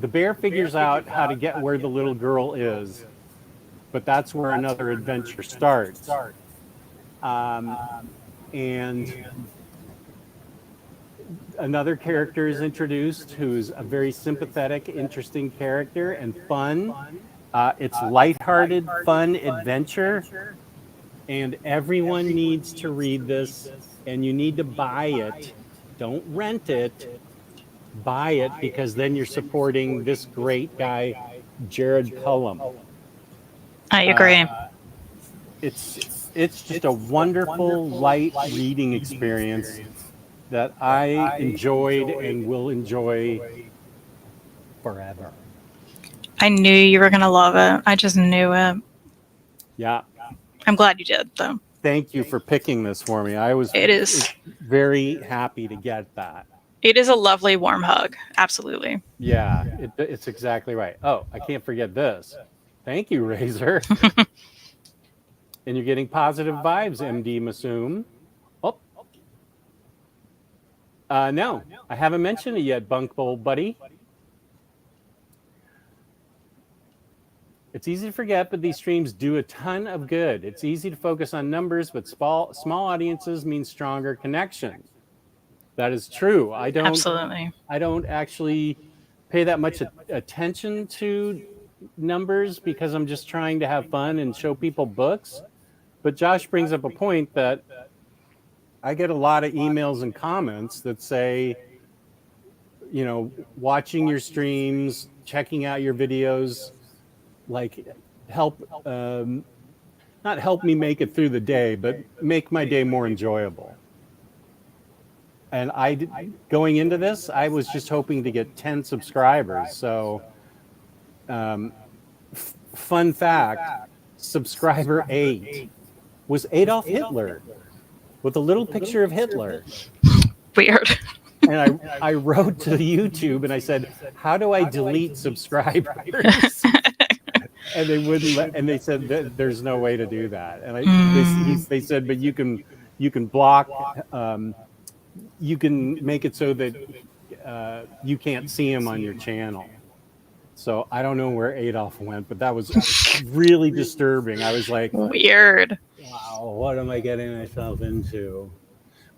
The bear figures out how to get where the little girl is, but that's where another adventure starts. And another character is introduced who's a very sympathetic, interesting character and fun. It's lighthearted, fun adventure, and everyone needs to read this, and you need to buy it. Don't rent it. Buy it, because then you're supporting this great guy, Jared Cullum. I agree. It's just a wonderful, light reading experience that I enjoyed and will enjoy forever. I knew you were going to love it. I just knew it. Yeah. I'm glad you did, though. Thank you for picking this for me. I was It is very happy to get that. It is a lovely warm hug. Absolutely. Yeah, it's exactly right. Oh, I can't forget this. Thank you, Razor. And you're getting positive vibes, MD Masoom. Oh, no, I haven't mentioned it yet, Bunk Bowl buddy. It's easy to forget, but these streams do a ton of good. It's easy to focus on numbers, but small audiences mean stronger connection. That is true. Absolutely. I don't actually pay that much attention to numbers because I'm just trying to have fun and show people books. But Josh brings up a point that I get a lot of emails and comments that say, you know, watching your streams, checking out your videos, like help, not help me make it through the day, but make my day more enjoyable. And going into this, I was just hoping to get 10 subscribers. So, fun fact, subscriber 8 was Adolf Hitler with a little picture of Hitler. Weird. And I wrote to YouTube and I said, how do I delete subscribers? And they wouldn't let, and they said that there's no way to do that. And they said, but you can block, you can make it so that you can't see him on your channel. So I don't know where Adolf went, but that was really disturbing. I was like, weird. Wow, what am I getting myself into?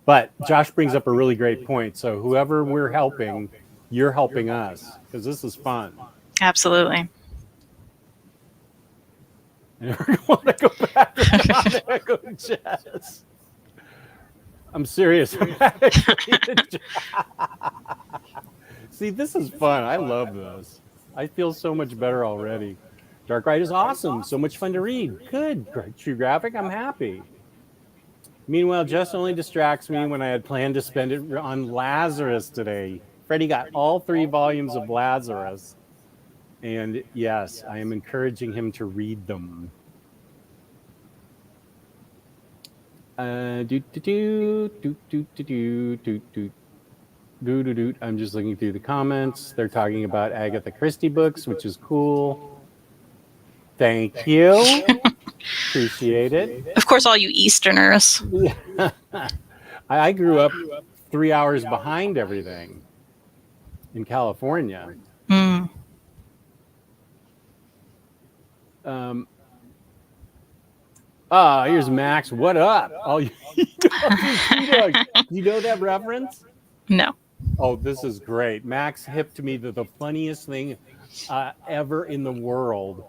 But Josh brings up a really great point. So whoever we're helping, you're helping us because this is fun. Absolutely. And we're going to go back to Echo Jazz. I'm serious. See, this is fun. I love this. I feel so much better already. Dark Ride is awesome. So much fun to read. Good. True Graphic. I'm happy. Meanwhile, Jess only distracts me when I had planned to spend it on Lazarus today. Freddie got all 3 volumes of Lazarus. And yes, I am encouraging him to read them. I'm just looking through the comments. They're talking about Agatha Christie books, which is cool. Thank you. Appreciate it. Of course, all you Easterners. I grew up 3 hours behind everything in California. Here's Max. What up? Oh, you know that reference? No. Oh, this is great. Max hipped me to the funniest thing ever in the world.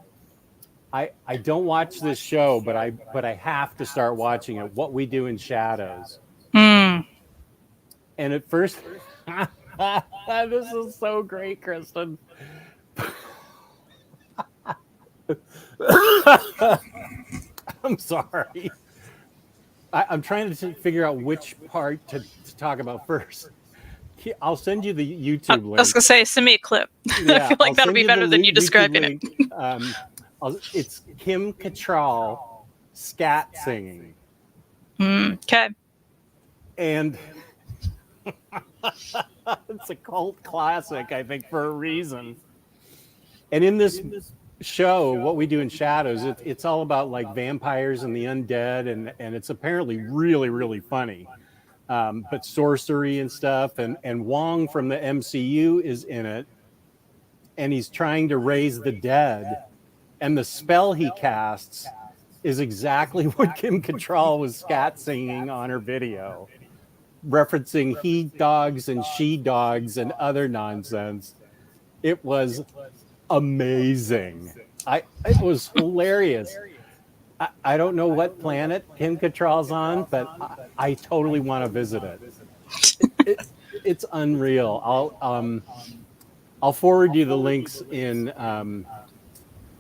I don't watch this show, but I have to start watching it. What We Do in Shadows. And at first, this is so great, Kristan. I'm sorry. I'm trying to figure out which part to talk about first. I'll send you the YouTube link. I was going to say, send me a clip. Yeah, I feel like that'll be better than you describing it. It's Kim Cattrall scat singing. Okay. And it's a cult classic, I think, for a reason. And in this show, What We Do in Shadows, it's all about like vampires and the undead, and it's apparently really, really funny. But sorcery and stuff, and Wong from the MCU is in it, and he's trying to raise the dead, and the spell he casts is exactly what Kim Cattrall was scat singing on her video, referencing he dogs and she dogs and other nonsense. It was amazing. It was hilarious. I don't know what planet Kim Cattrall's on, but I totally want to visit it. It's unreal. I'll forward you the links in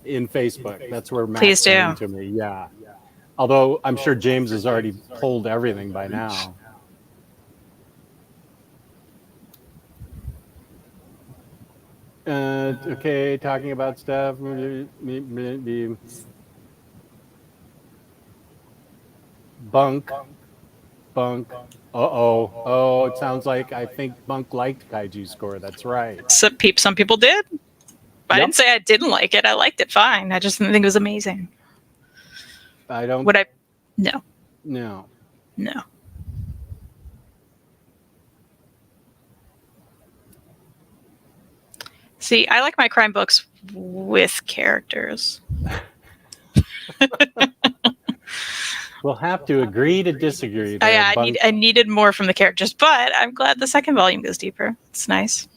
Facebook. That's where Matt sent to me. Yeah. Although I'm sure James has already pulled everything by now. Okay, talking about stuff. Bunk. Bunk. Oh, it sounds like I think Bunk liked Kaiju Score. That's right. Some people did. I Yep. didn't say I didn't like it. I liked it fine. I just didn't think it was amazing. I don't. Would I? No. No. No. See, I like my crime books with characters. We'll have to agree to disagree. Oh, there, yeah, Bunk. I needed more from the characters, but I'm glad the second volume goes deeper. It's nice.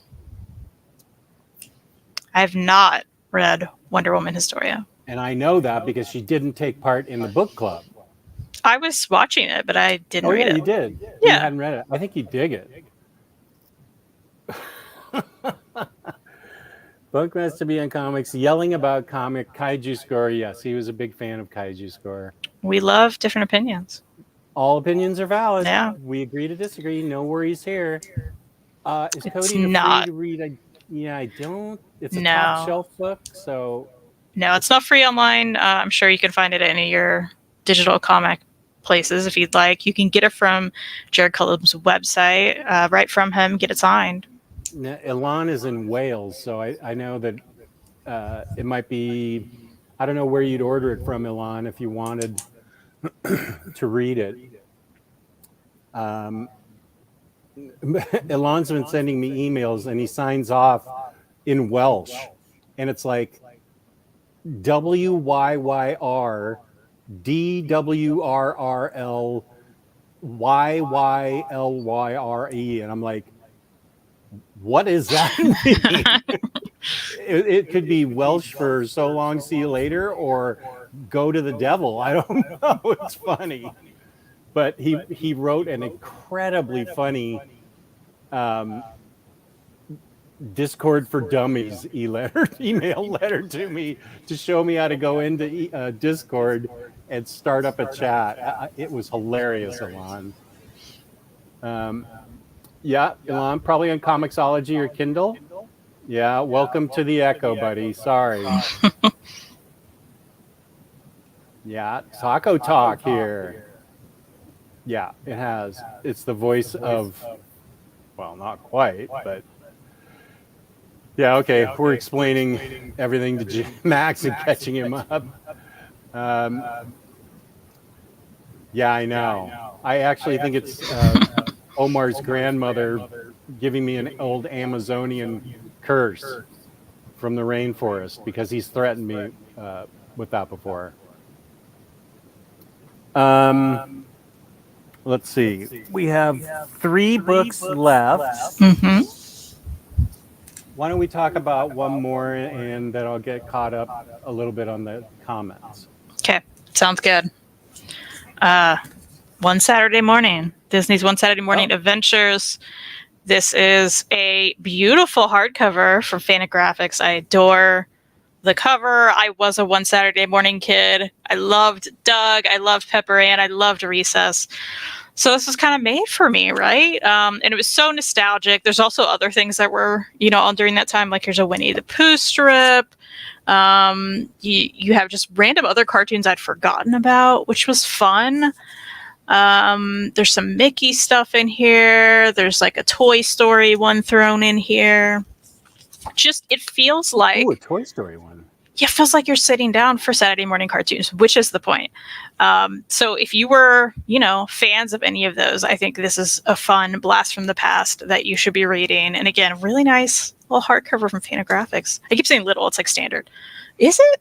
I have not read Wonder Woman Historia. And I know that because she didn't take part in the book club. I was watching it, but I didn't read it. You did. You Yeah. hadn't read it. I think you dig it. Bunk wants to be on comics, yelling about comic Kaiju Score. Yes, he was a big fan of Kaiju Score. We love different opinions. All opinions are valid. Yeah. We agree to disagree. No worries here. Is It's Cody not. free to read? I don't. It's a No. top shelf book, so No, it's not free online. I'm sure you can find it at any of your digital comic places if you'd like. You can get it from Jared Cullum's website, right from him, get it signed. Elan is in Wales, so I know that it might be. I don't know where you'd order it from, Elan, if you wanted to read it. Elan's been sending me emails, and he signs off in Welsh, and it's like WYYR DWRRL YYLYRE, and I'm like, what does that mean? It could be Welsh for so long, see you later, or go to the devil. I don't know. It's funny. But he wrote an incredibly funny Discord for Dummies email letter to me to show me how to go into Discord and start up a chat. It was hilarious, Elan. Yeah, Elan, probably on Comixology or Kindle. Yeah, welcome to the Echo, buddy. Sorry. Yeah, Taco Talk here. Yeah, it has. It's the voice of, well, not quite, but yeah, okay. We're explaining everything to Max and catching him up. Yeah, I know. I actually think it's Omar's grandmother giving me an old Amazonian curse from the rainforest because he's threatened me with that before. Let's see. We have 3 books left. Mm-hmm. Why don't we talk about one more, and then I'll get caught up a little bit on the comments. Okay, sounds good. One Saturday Morning. Disney's One Saturday Morning Adventures. This is a beautiful hardcover from Fantagraphics. I adore the cover. I was a One Saturday Morning kid. I loved Doug. I loved Pepper Ann. I loved Recess. So this was kind of made for me, right? And it was so nostalgic. There's also other things that were, on during that time. Like there's a Winnie the Pooh strip. You have just random other cartoons I'd forgotten about, which was fun. There's some Mickey stuff in here. There's like a Toy Story one thrown in here. Just, it feels like... Ooh, a Toy Story one. Yeah, it feels like you're sitting down for Saturday morning cartoons, which is the point. So if you were, fans of any of those, I think this is a fun blast from the past that you should be reading. And again, really nice little hardcover from Fantagraphics. I keep saying little, it's like standard. Is it?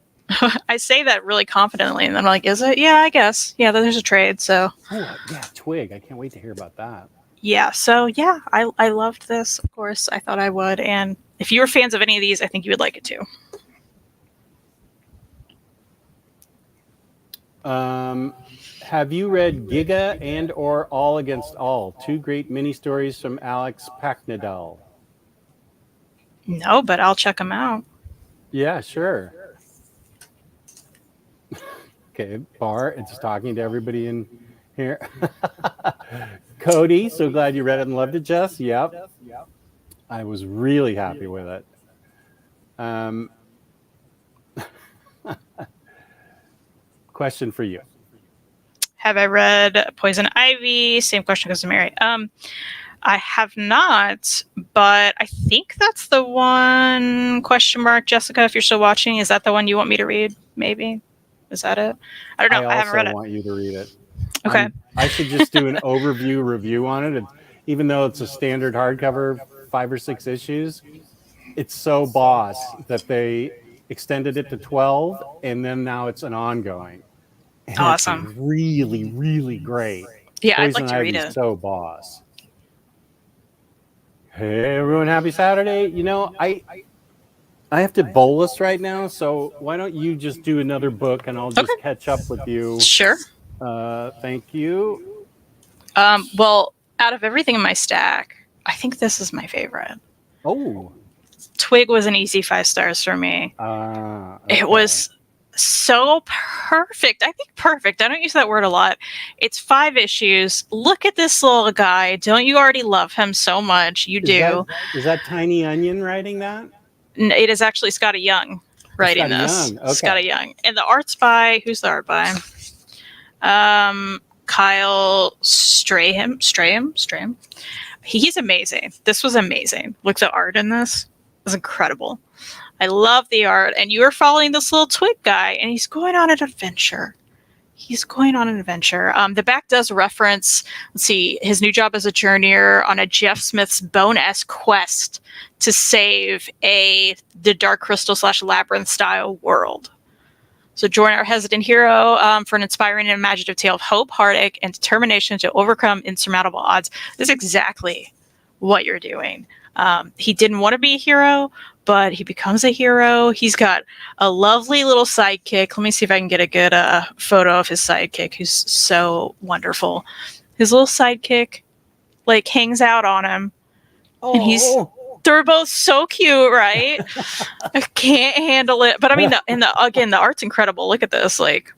I say that really confidently, and then I'm like, is it? Yeah, I guess. Yeah, there's a trade, so. Oh, yeah, Twig. I can't wait to hear about that. Yeah, so yeah, I loved this, of course. I thought I would. And if you were fans of any of these, I think you would like it too. Have you read Giga and or All Against All? 2 great mini stories from Alex Paknadal. No, but I'll check them out. Yeah, sure. Okay, Bar, it's talking to everybody in here. Cody, so glad you read it and loved it, Jess. Yep. I was really happy with it. Question for you. Have I read Poison Ivy? Same question goes to Mary. I have not, but I think that's the one, question mark, Jessica, if you're still watching. Is that the one you want me to read? Maybe. Is that it? I don't know. I haven't read it. I want you to read it. Okay. I should just do an overview review on it. Even though it's a standard hardcover, 5 or 6 issues, it's so boss that they extended it to 12, and then now it's an ongoing. And Awesome. It's really, really great. Yeah, Poison I'd like to read Ivy's it. so boss. Hey, everyone, happy Saturday. You know, I have to bolus right now, so why don't you just do another book, and I'll just catch up with you. Sure. Thank you. Well, out of everything in my stack, I think this is my favorite. Oh. Twig was an easy 5 stars for me. Okay. It was so perfect. I think perfect. I don't use that word a lot. It's 5 issues. Look at this little guy. Don't you already love him so much? You do. Is that Tiny Onion writing that? It is actually Scotty Young writing this. Young. Okay. Scotty Young. And the art's by, who's the art by? Kyle Strahan. He's amazing. This was amazing. Look, the art in this. It was incredible. I love the art. And you are following this little Twig guy, and he's going on an adventure. The back does reference, let's see, his new job as a journeyer on a Jeff Smith's Bone-esque quest to save the Dark Crystal / Labyrinth style world. So join our hesitant hero for an inspiring and imaginative tale of hope, heartache, and determination to overcome insurmountable odds. This is exactly what you're doing. He didn't want to be a hero, but he becomes a hero. He's got a lovely little sidekick. Let me see if I can get a good photo of his sidekick, who's so wonderful. His little sidekick, like, hangs out on him. And they're both so cute, right? I can't handle it. But I mean, the art's incredible. Look at this. Like,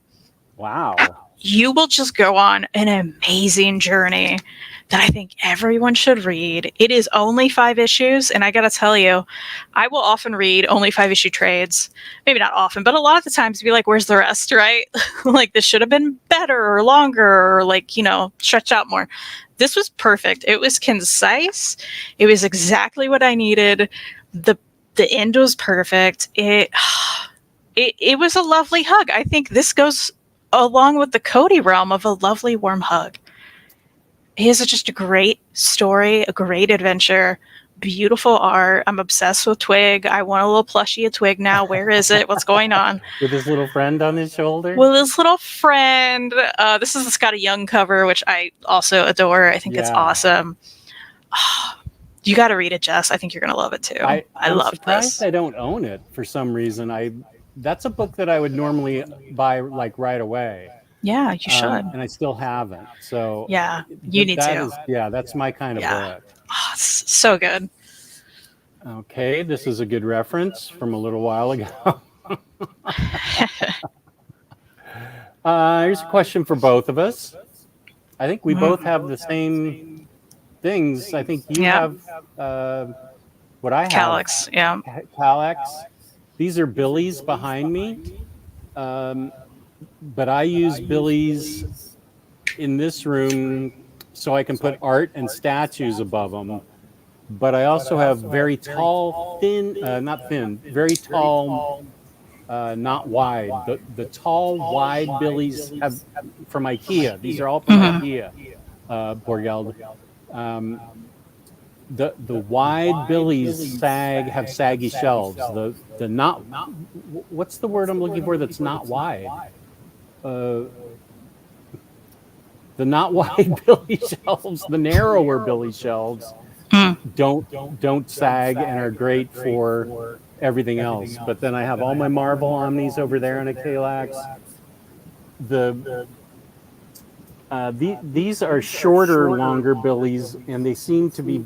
wow. You will just go on an amazing journey that I think everyone should read. It is only 5 issues, and I gotta tell you, I will often read only 5 issue trades. Maybe not often, but a lot of the times be like, where's the rest, right? Like, this should have been better or longer, or, like, stretched out more. This was perfect. It was concise. It was exactly what I needed. The end was perfect. It was a lovely hug. I think this goes along with the Cody realm of a lovely, warm hug. It is just a great story, a great adventure, beautiful art. I'm obsessed with Twig. I want a little plushie of Twig now. Where is it? What's going on? With his little friend on his shoulder? With his little friend. This is the Scotty Young cover, which I also adore. I think it's awesome. You got to read it, Jess. I think you're going to love it too. I love this. I don't own it for some reason. That's a book that I would normally buy, like, right away. Yeah, you should. And I still haven't. So yeah, you need to. That's my kind of book. Oh, it's so good. Okay, this is a good reference from a little while ago. Here's a question for both of us. I think we both have the same things. I think you have what I have. Calyx, yeah. Calyx. These are Billy's behind me. But I use Billy's in this room so I can put art and statues above them. But I also have very tall, very tall, not wide. The tall, wide Billies have from IKEA. These are all from IKEA, Borgeld. The wide Billies have saggy shelves. The not, what's the word I'm looking for that's not wide? The not wide Billy shelves, the narrower Billy shelves, don't sag and are great for everything else. But then I have all my Marvel Omnis over there in a Kallax. These are shorter, longer Billies, and they seem to be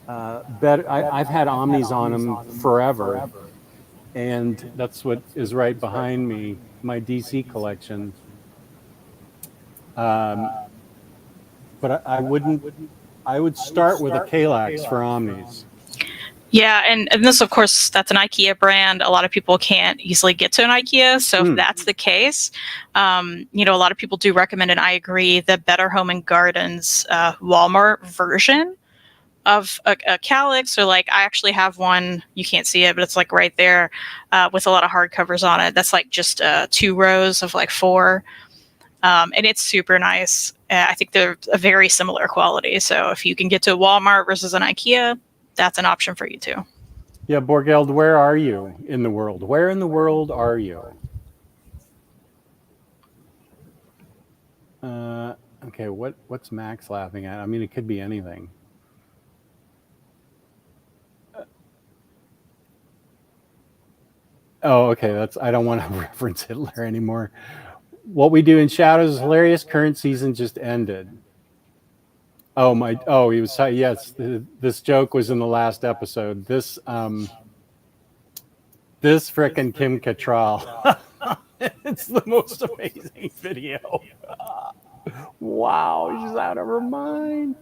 better. I've had Omnis on them forever, and that's what is right behind me, my DC collection. But I would start with a Kallax for Omnis. Yeah, and this, of course, that's an IKEA brand. A lot of people can't easily get to an IKEA, so if that's the case, a lot of people do recommend, and I agree, the Better Home and Gardens Walmart version of a Calyx, or like I actually have one. You can't see it, but it's like right there with a lot of hardcovers on it. That's like just 2 rows of like 4, and it's super nice. I think they're a very similar quality. So if you can get to a Walmart versus an IKEA, that's an option for you too. Yeah, Borgeld, where are you in the world? Where in the world are you? Okay, what's Max laughing at? I mean, it could be anything. Oh, okay. I don't want to reference Hitler anymore. What we do in Shadows is hilarious. Current season just ended. He was, yes, this joke was in the last episode. This frickin' Kim Cattrall. It's the most amazing video. Wow, she's out of her mind.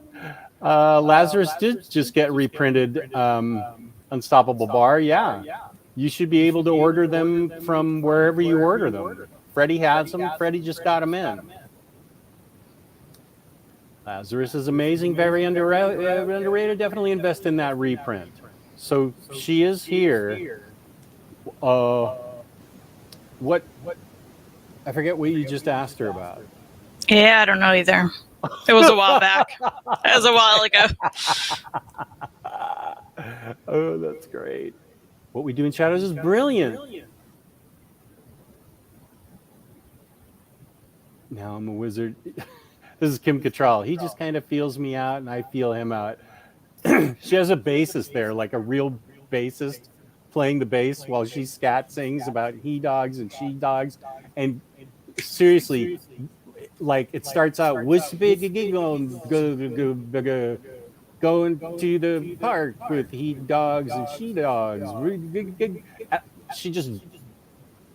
Lazarus did just get reprinted. Unstoppable Bar, yeah. You should be able to order them from wherever you order them. Freddie has them. Freddie just got them in. Lazarus is amazing, very underrated. Definitely invest in that reprint. So she is here. What? I forget what you just asked her about. Yeah, I don't know either. It was a while back. It was a while ago. Oh, that's great. What we do in Shadows is brilliant. Now I'm a wizard. This is Kim Cattrall. He just kind of feels me out, and I feel him out. She has a bassist there, like a real bassist, playing the bass while she scat sings about he dogs and she dogs. And seriously, like it starts out going to the park with he dogs and she dogs. She just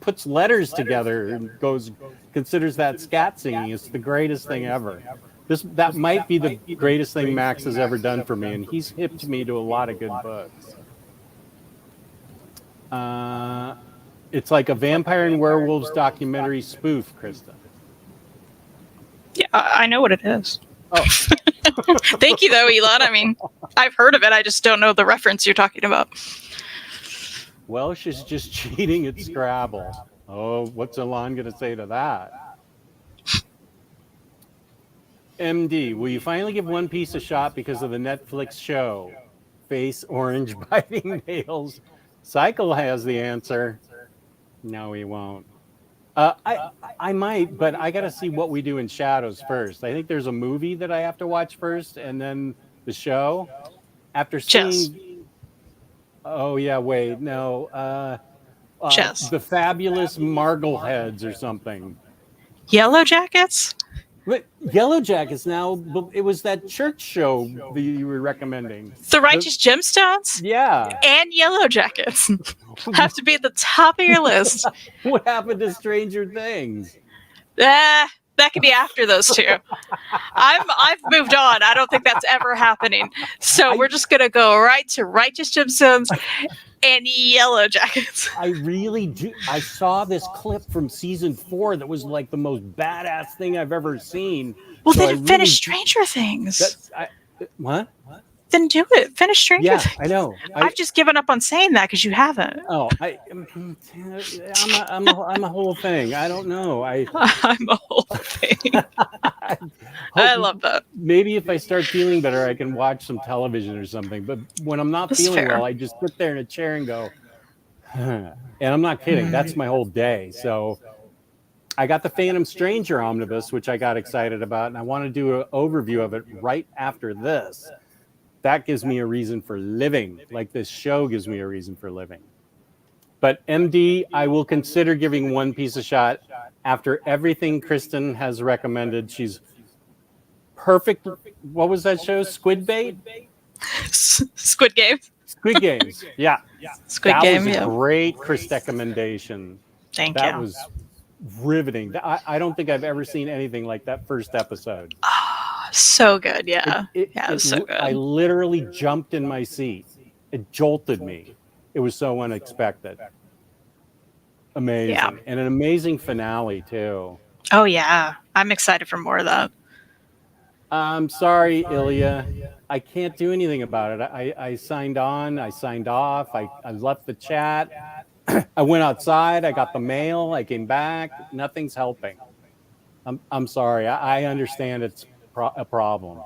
puts letters together and considers that scat singing. It's the greatest thing ever. That might be the greatest thing Max has ever done for me, and he's hipped me to a lot of good books. It's like a vampire and werewolves documentary spoof, Kristan. Yeah, I know what it is. Oh. Thank you, though, Elon. I mean, I've heard of it. I just don't know the reference you're talking about. Well, she's just cheating at Scrabble. Oh, what's Elon going to say to that? MD, will you finally give One Piece a shot because of the Netflix show? Face orange biting nails. Cycle has the answer. No, he won't. I might, but I got to see What We Do in Shadows first. I think there's a movie that I have to watch first, and then the show. After seeing, oh yeah, wait, no, the Fabulous Margleheads or something. Yellow Jackets. But Yellow Jackets now. It was that church show that you were recommending. The Righteous Gemstones. Yeah. And Yellow Jackets have to be at the top of your list. What happened to Stranger Things? That could be after those two. I've moved on. I don't think that's ever happening. So we're just gonna go right to Righteous Gemstones and Yellow Jackets. I really do. I saw this clip from season 4 that was like the most badass thing I've ever seen. Well, then finish Stranger Things. What? Then do it. Finish Stranger Things. I know. I've just given up on saying that because you haven't. Oh, I'm a whole thing. I don't know. I'm a whole thing. I love that. Maybe if I start feeling better, I can watch some television or something. But when I'm not feeling well, I just sit there in a chair and go, and I'm not kidding. That's my whole day. So I got the Phantom Stranger omnibus, which I got excited about, and I want to do an overview of it right after this. That gives me a reason for living, like this show gives me a reason for living. But MD, I will consider giving One Piece a shot after everything Kristan has recommended. She's perfect. What was that show? Squid Bait? Squid Game. Squid Games. Yeah. Squid Game. That was a great Chris recommendation. Thank you. That was riveting. I don't think I've ever seen anything like that first episode. So good, yeah. It was so good. I literally jumped in my seat. It jolted me. It was so unexpected. Amazing. Yeah. And an amazing finale, too. Oh, yeah. I'm excited for more of that. I'm sorry, Ilya. I can't do anything about it. I signed on. I signed off. I left the chat. I went outside. I got the mail. I came back. Nothing's helping. I'm sorry. I understand it's a problem.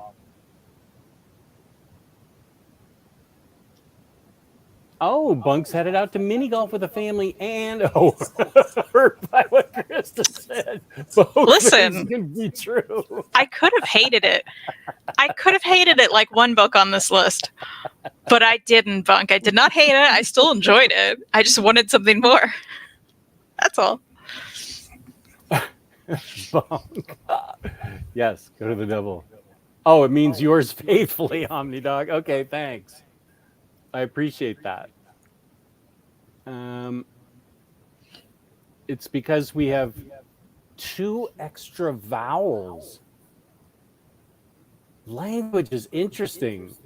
Oh, Bunk's headed out to mini golf with the family, and hurt by what Kristan said. Both Listen, things can be true. I could have hated it. I could have hated it like one book on this list, but I didn't, Bunk. I did not hate it. I still enjoyed it. I just wanted something more. That's all. Bunk. Yes, go to the double. Oh, it means yours faithfully, OmniDog. Okay, thanks. I appreciate that. It's because we have 2 extra vowels. Language is interesting.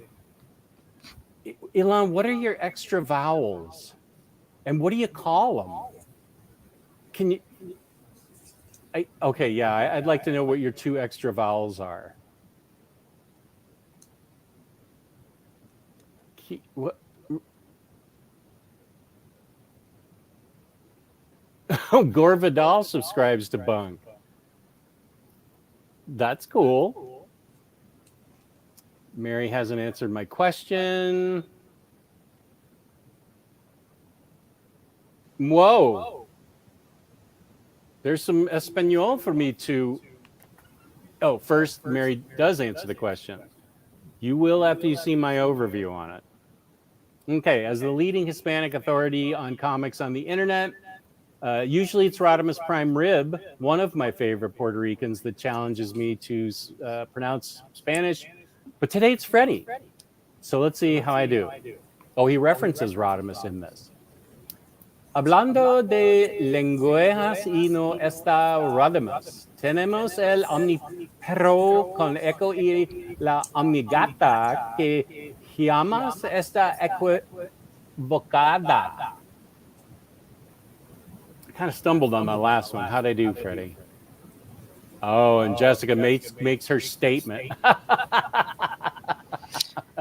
Elon, what are your extra vowels? And what do you call them? Can you... I'd like to know what your 2 extra vowels are. What? Oh, Gore Vidal subscribes to Bunk. That's cool. Mary hasn't answered my question. Whoa. There's some Espanol for me to... Oh, first, Mary does answer the question. You will after you see my overview on it. Okay, as the leading Hispanic authority on comics on the internet, usually it's Rodimus Prime Rib, one of my favorite Puerto Ricans that challenges me to pronounce Spanish. But today it's Freddie. So let's see how I do. Oh, he references Rodimus in this. Hablando de lenguajes y no está Rodimus. Tenemos el omniperro con eco y la omnigata que jamás está equivocada. I kind of stumbled on the last one. How'd I do, Freddie? Oh, and Jessica makes her statement.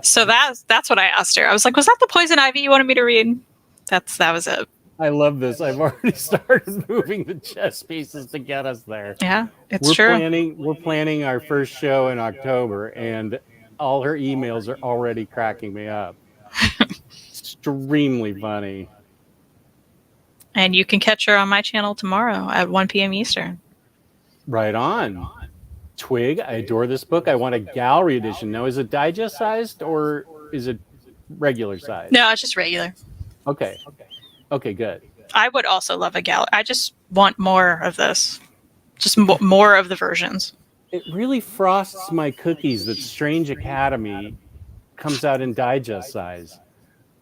So that's what I asked her. I was like, was that the Poison Ivy you wanted me to read? That was it. I love this. I've already started moving the chess pieces to get us there. Yeah, it's true. We're planning our first show in October, and all her emails are already cracking me up. Extremely funny. And you can catch her on my channel tomorrow at 1 p.m. Eastern. Right on. Twig, I adore this book. I want a gallery edition. Now, is it digest sized or is it regular size? No, it's just regular. Okay, good. I would also love a gallery. I just want more of this. Just more of the versions. It really frosts my cookies that Strange Academy comes out in digest size.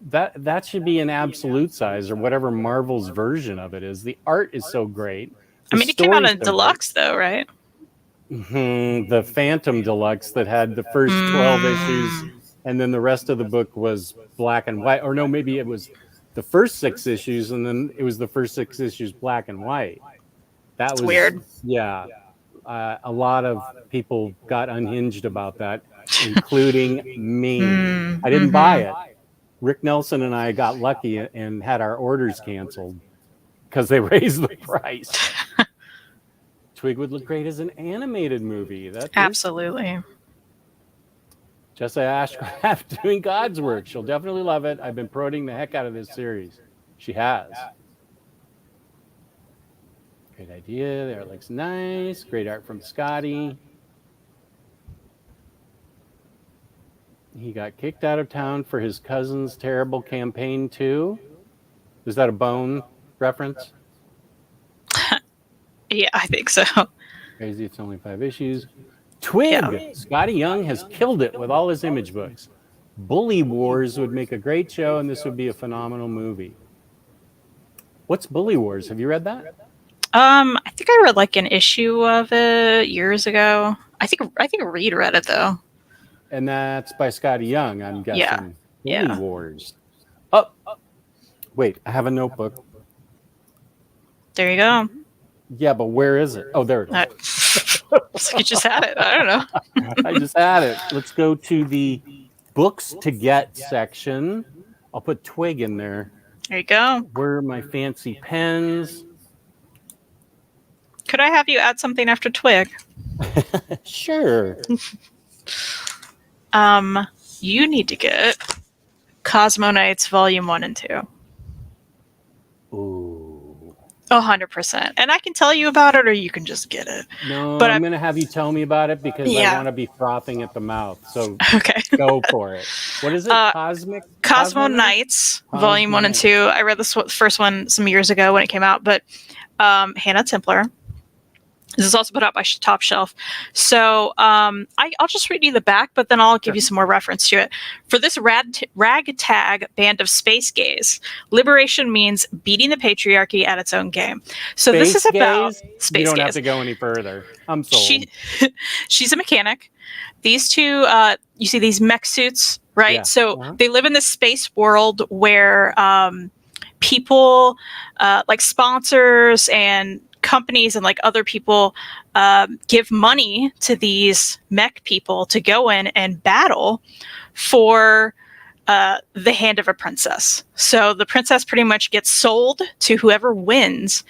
That should be an absolute size or whatever Marvel's version of it is. The art is so great. I mean, it came out in deluxe though, right? The Phantom Deluxe that had the first 12 issues, and then the rest of the book was black and white. Or no, maybe it was the first 6 issues, and then it was the first 6 issues black and white. That was weird. Yeah. A lot of people got unhinged about that, including me. I didn't buy it. Rick Nelson and I got lucky and had our orders canceled because they raised the price. Twig would look great as an animated movie. Absolutely. Jessica Ashcraft doing God's work. She'll definitely love it. I've been promoting the heck out of this series. She has. Great idea. There, it looks nice. Great art from Scotty. He got kicked out of town for his cousin's terrible campaign too. Is that a Bone reference? Yeah, I think so. Crazy, it's only 5 issues. Twig! Yeah. Scotty Young has killed it with all his image books. Bully Wars would make a great show, and this would be a phenomenal movie. What's Bully Wars? Have you read that? I think I read like an issue of it years ago. I think Reed read it though. And that's by Scotty Young, I'm guessing. Yeah. Bully Wars. Oh, wait, I have a notebook. There you go. Yeah, but where is it? Oh, there it is. So you just had it. I don't know. I just had it. Let's go to the books to get section. I'll put Twig in there. There you go. Where are my fancy pens? Could I have you add something after Twig? Sure. You need to get Cosmo Knights Volume 1 and 2. Ooh. 100%. And I can tell you about it, or you can just get it. No, But I'm going to have you tell me about it because I Yeah. want to be frothing at the mouth. So Okay. go for it. What is it? Cosmo Knights, Volume 1 and 2. I read this first one some years ago when it came out, but Hannah Templar. This is also put out by Top Shelf. So I'll just read you the back, but then I'll give you some more reference to it. For this ragtag band of space gays, liberation means beating the patriarchy at its own game. So this is about space You don't gays. have to go any further. I'm sold. She's a mechanic. These two, you see these mech suits, right? Yeah. So they live in this space world where people like sponsors and companies and like other people give money to these mech people to go in and battle for the hand of a princess. So the princess pretty much gets sold to whoever wins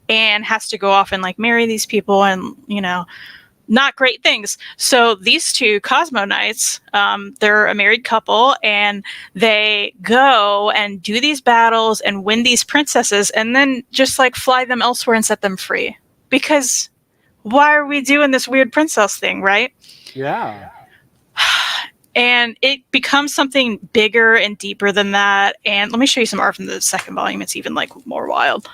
and has to go off and like marry these people and, you know, not great things. So these two Cosmo Knights, they're a married couple and they go and do these battles and win these princesses and then just like fly them elsewhere and set them free. Because why are we doing this weird princess thing, right? Yeah. And it becomes something bigger and deeper than that. And let me show you some art from the second volume. It's even like more wild.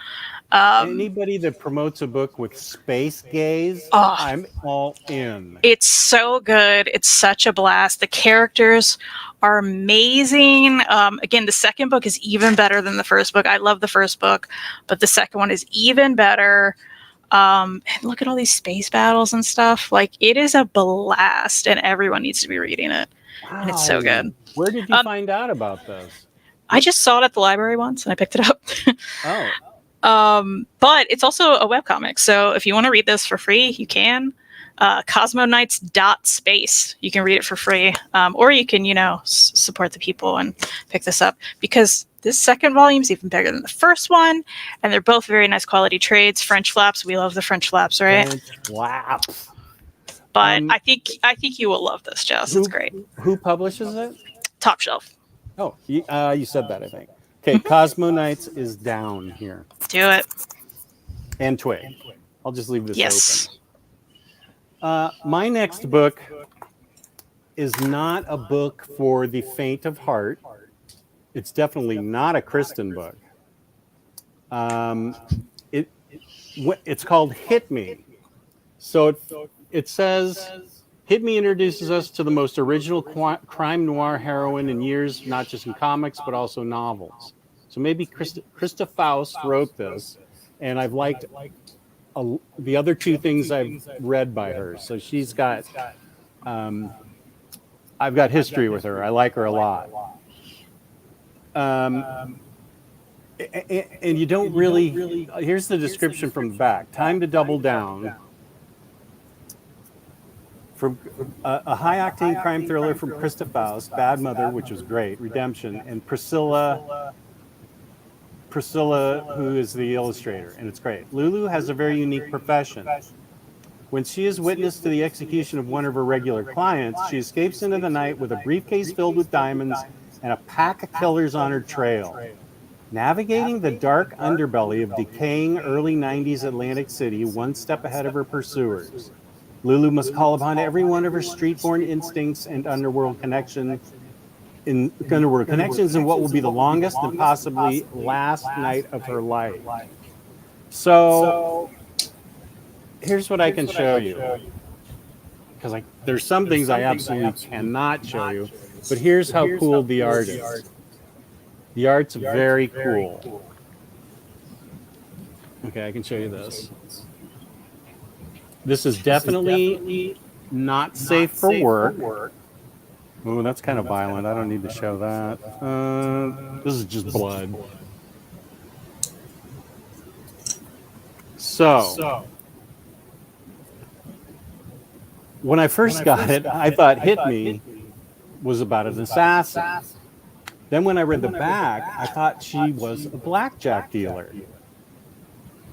Anybody that promotes a book with space gaze, I'm all in. It's so good. It's such a blast. The characters are amazing. Again, the second book is even better than the first book. I love the first book, but the second one is even better. And look at all these space battles and stuff. Like, it is a blast, and everyone needs to be reading it. Wow. And it's so good. Where did you find out about this? I just saw it at the library once, and I picked it up. Oh. But it's also a webcomic. So if you want to read this for free, you can. CosmoKnights.space. You can read it for free. Or you can, you know, support the people and pick this up. Because this second volume is even better than the first one. And they're both very nice quality trades. French flaps. We love the French flaps, right? French flaps. But I think you will love this, Jess. It's great. Who publishes it? Top Shelf. Oh, you said that, I think. Okay, Cosmo Knights is down here. Do it. And Twig. I'll just leave this Yes. open. My next book is not a book for the faint of heart. It's definitely not a Kristan book. It's called Hit Me. So it says, Hit Me introduces us to the most original crime noir heroine in years, not just in comics, but also novels. So maybe Krista Faust wrote this, and I've liked the other two things I've read by her. So she's got, I've got history with her. I like her a lot. And you don't really, here's the description from the back. Time to double down. From a high-octane crime thriller from Krista Faust, Bad Mother, which was great, Redemption, and Priscilla, who is the illustrator, and it's great. Lulu has a very unique profession. When she is witness to the execution of one of her regular clients, she escapes into the night with a briefcase filled with diamonds and a pack of killers on her trail. Navigating the dark underbelly of decaying early 90s Atlantic City, one step ahead of her pursuers, Lulu must call upon every one of her street-born instincts and underworld connections in what will be the longest and possibly last night of her life. So here's what I can show you. Because there's some things I absolutely cannot show you, but here's how cool the art is. The art's very cool. Okay, I can show you this. This is definitely not safe for work. Oh, that's kind of violent. I don't need to show that. This is just blood. So, when I first got it, I thought Hit Me was about an assassin. Then when I read the back, I thought she was a blackjack dealer.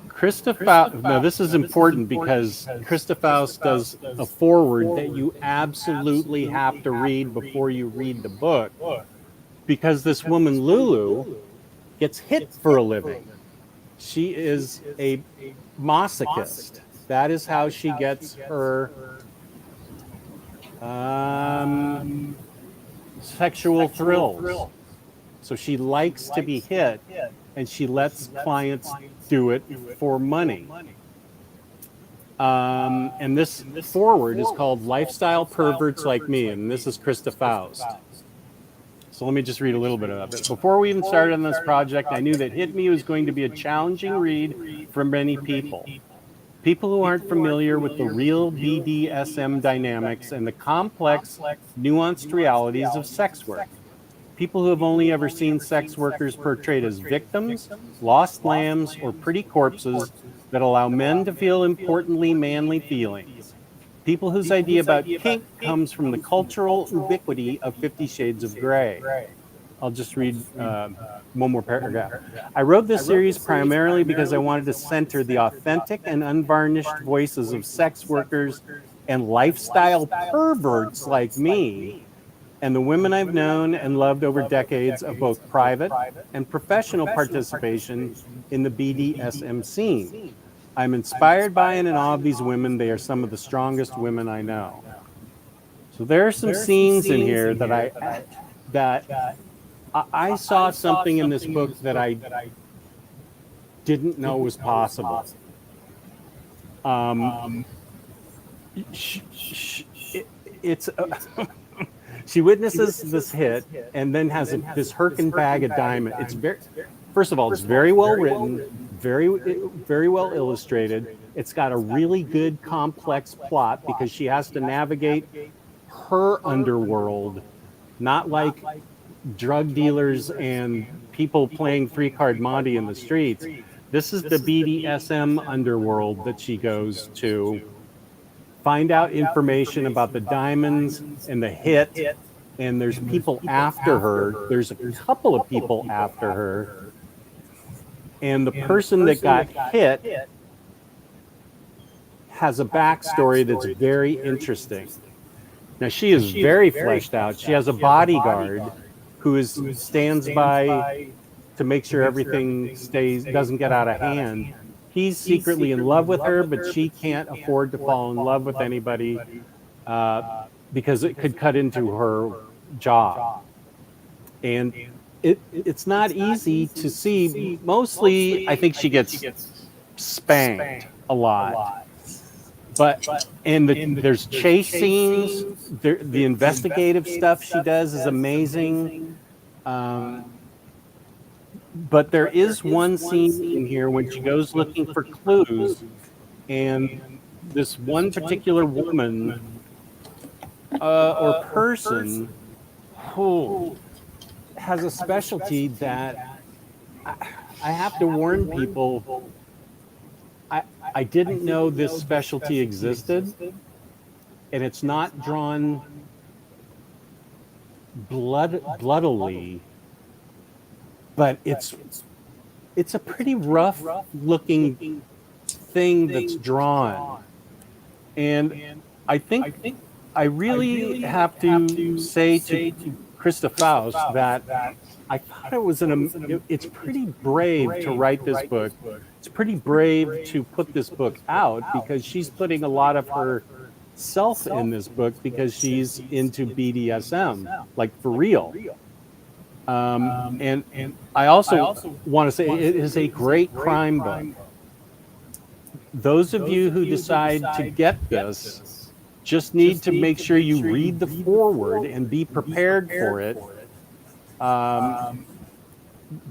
Krista Faust, now this is important because Krista Faust does a foreword that you absolutely have to read before you read the book, because this woman, Lulu, gets hit for a living. She is a masochist. That is how she gets her sexual thrills. So she likes to be hit, and she lets clients do it for money. And this foreword is called Lifestyle Perverts Like Me, and this is Krista Faust. So let me just read a little bit of it. Before we even started on this project, I knew that Hit Me was going to be a challenging read for many people. People who aren't familiar with the real BDSM dynamics and the complex, nuanced realities of sex work. People who have only ever seen sex workers portrayed as victims, lost lambs, or pretty corpses that allow men to feel importantly manly feelings. People whose idea about kink comes from the cultural ubiquity of 50 Shades of Grey. I'll just read one more paragraph. I wrote this series primarily because I wanted to center the authentic and unvarnished voices of sex workers and lifestyle perverts like me, and the women I've known and loved over decades of both private and professional participation in the BDSM scene. I'm inspired by and in awe of these women. They are some of the strongest women I know. So there are some scenes in here that I saw something in this book that I didn't know was possible. She witnesses this hit and then has this Herkin bag of diamond. It's first of all, it's very well written, very well illustrated. It's got a really good complex plot because she has to navigate her underworld, not like drug dealers and people playing 3-card Monte in the streets. This is the BDSM underworld that she goes to find out information about the diamonds and the hit, and there's people after her. There's a couple of people after her, and the person that got hit has a backstory that's very interesting. Now, she is very fleshed out. She has a bodyguard who stands by to make sure everything doesn't get out of hand. He's secretly in love with her, but she can't afford to fall in love with anybody because it could cut into her job. And it's not easy to see. Mostly, I think she gets spanked a lot. But there's chase scenes. The investigative stuff she does is amazing. But there is one scene in here when she goes looking for clues, and this one particular woman or person who has a specialty that I have to warn people. I didn't know this specialty existed, and it's not drawn bloodily. But it's a pretty rough looking thing that's drawn. And I think I really have to say to Krista Faust that I thought it was it's pretty brave to write this book. It's pretty brave to put this book out because she's putting a lot of herself in this book because she's into BDSM, like for real. And I also want to say it is a great crime book. Those of you who decide to get this just need to make sure you read the foreword and be prepared for it,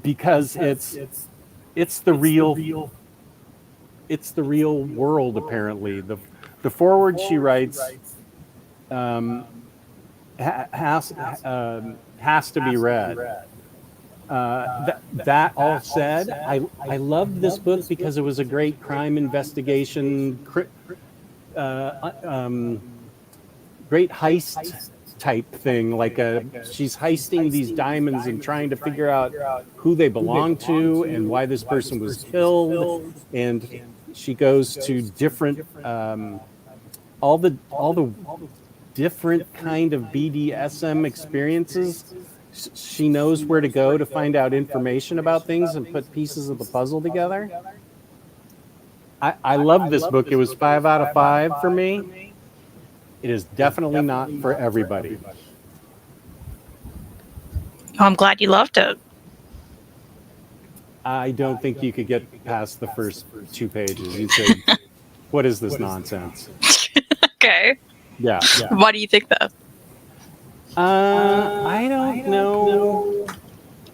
because it's the real world. Apparently, the foreword she writes has to be read. That all said, I loved this book because it was a great crime investigation, great heist type thing. Like she's heisting these diamonds and trying to figure out who they belong to and why this person was killed. And she goes to different, all the different kind of BDSM experiences. She knows where to go to find out information about things and put pieces of the puzzle together. I love this book. It was 5 out of 5 for me. It is definitely not for everybody. Oh, I'm glad you loved it. I don't think you could get past the first 2 pages. You'd say, what is this nonsense? Okay. Yeah. Why do you think that? I don't know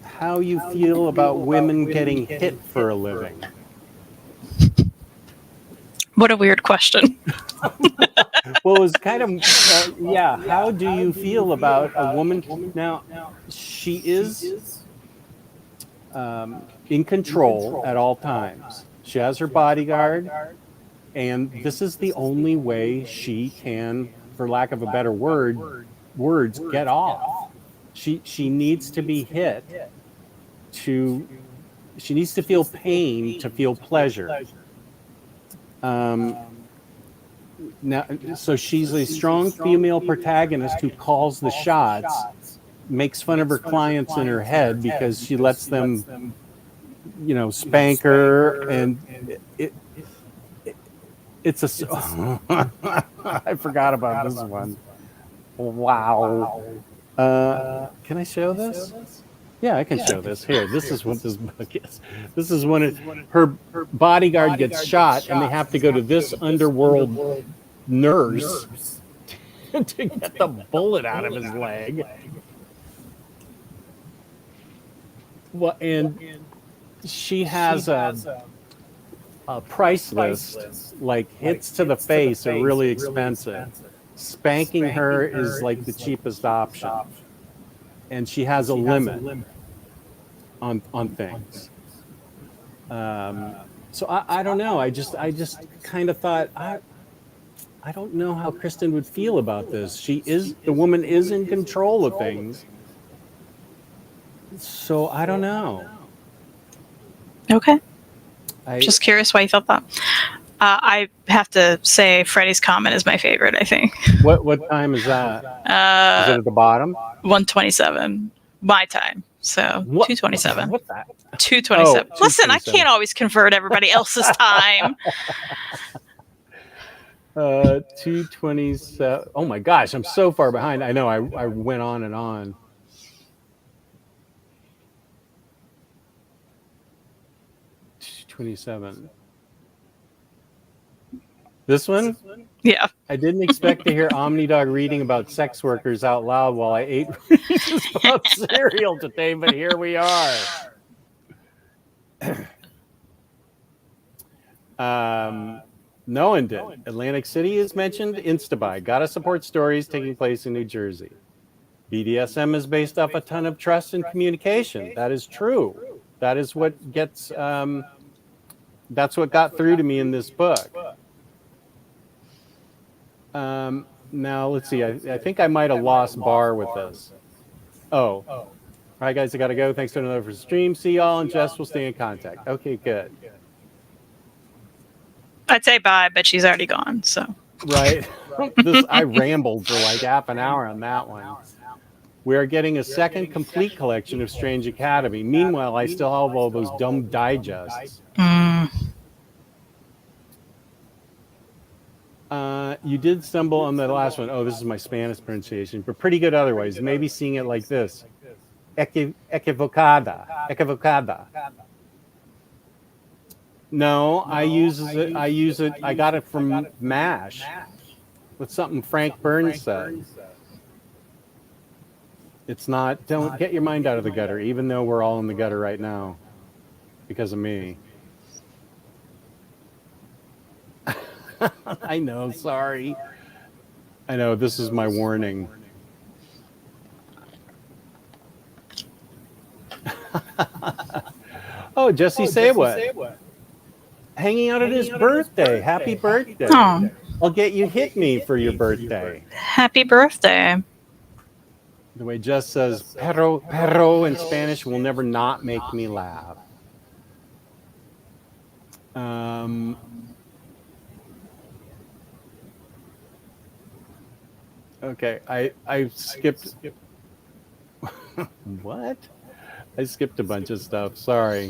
how you feel about women getting hit for a living. What a weird question. Well, it was kind of, how do you feel about a woman? Now, she is in control at all times. She has her bodyguard, and this is the only way she can, for lack of a better words, get off. She needs to be hit she needs to feel pain to feel pleasure. Now, so she's a strong female protagonist who calls the shots, makes fun of her clients in her head because she lets them, spank her, and it's a. I forgot about this one. Wow. Can I show this? Yeah, I can show this. Here, this is what this book is. This is when her bodyguard gets shot, and they have to go to this underworld nurse to get the bullet out of his leg. Well, and she has a price list, like hits to the face are really expensive. Spanking her is like the cheapest option. And she has a limit on things. So I don't know. I just kind of thought I don't know how Kristan would feel about this. The woman is in control of things. So I don't know. Okay. Just curious why you thought that. I have to say Freddie's comment is my favorite, I think. What time is that? Is it at the bottom? 1:27 my time. So 2:27. What's that? 2:27. Oh, Listen, I 2:27. can't always convert everybody else's time. 2:27. Oh my gosh, I'm so far behind. I know. I went on and on. $27. This one? Yeah. I didn't expect to hear OmniDog reading about sex workers out loud while I ate Reese's Puff cereal today, but here we are. No one did. Atlantic City is mentioned. Instabuy. Gotta support stories taking place in New Jersey. BDSM is based off a ton of trust and communication. That is true. That is what gets. That's what got through to me in this book. Now let's see. I think I might have lost Bar with this. Oh. All right, guys, I gotta go. Thanks to another for the stream. See y'all, and Jess will stay in contact. Okay, good. I'd say bye, but she's already gone. So. Right. I rambled for like half an hour on that one. We are getting a second complete collection of Strange Academy. Meanwhile, I still have all those dumb digests. You did stumble on the last one. Oh, this is my Spanish pronunciation, but pretty good otherwise. Maybe seeing it like this. Equivocada. No, I use it. I got it from MASH. With something Frank Burns said. It's not, don't get your mind out of the gutter, even though we're all in the gutter right now because of me. I know, sorry. I know, this is my warning. Oh, Jesse Say What? Hanging out at his birthday. Happy birthday. Oh, I'll get you hit me for your birthday. happy birthday. The way Jess says perro in Spanish will never not make me laugh. Okay, I skipped. What? I skipped a bunch of stuff. Sorry.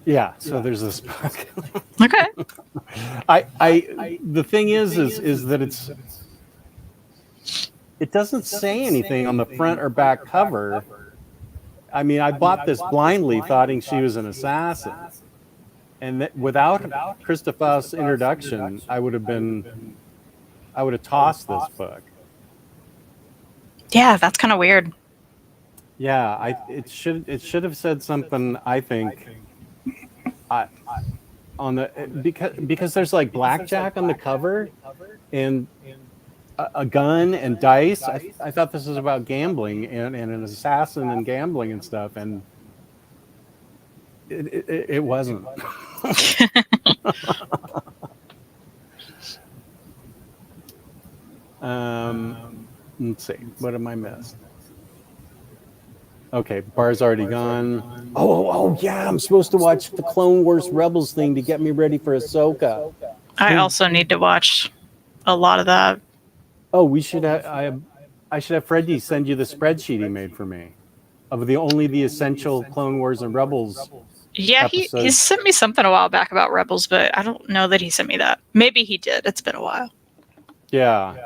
Yeah. So there's this book. Okay. The thing is that it doesn't say anything on the front or back cover. I mean, I bought this blindly, thoughting she was an assassin, and without Christopher's introduction, I would have tossed this book. Yeah, that's kind of weird. Yeah, it should have said something. I think, on the because there's like blackjack on the cover, and a gun and dice. I thought this was about gambling and an assassin and gambling and stuff, and it wasn't. Let's see. What am I missed? Okay, bar's already gone. Oh yeah, I'm supposed to watch the Clone Wars Rebels thing to get me ready for Ahsoka. I also need to watch a lot of that. Oh, we should have. I should have Freddie send you the spreadsheet he made for me of only the essential Clone Wars and Rebels. Yeah, he sent me something a while back about Rebels, but I don't know that he sent me that. Maybe he did. It's been a while. Yeah.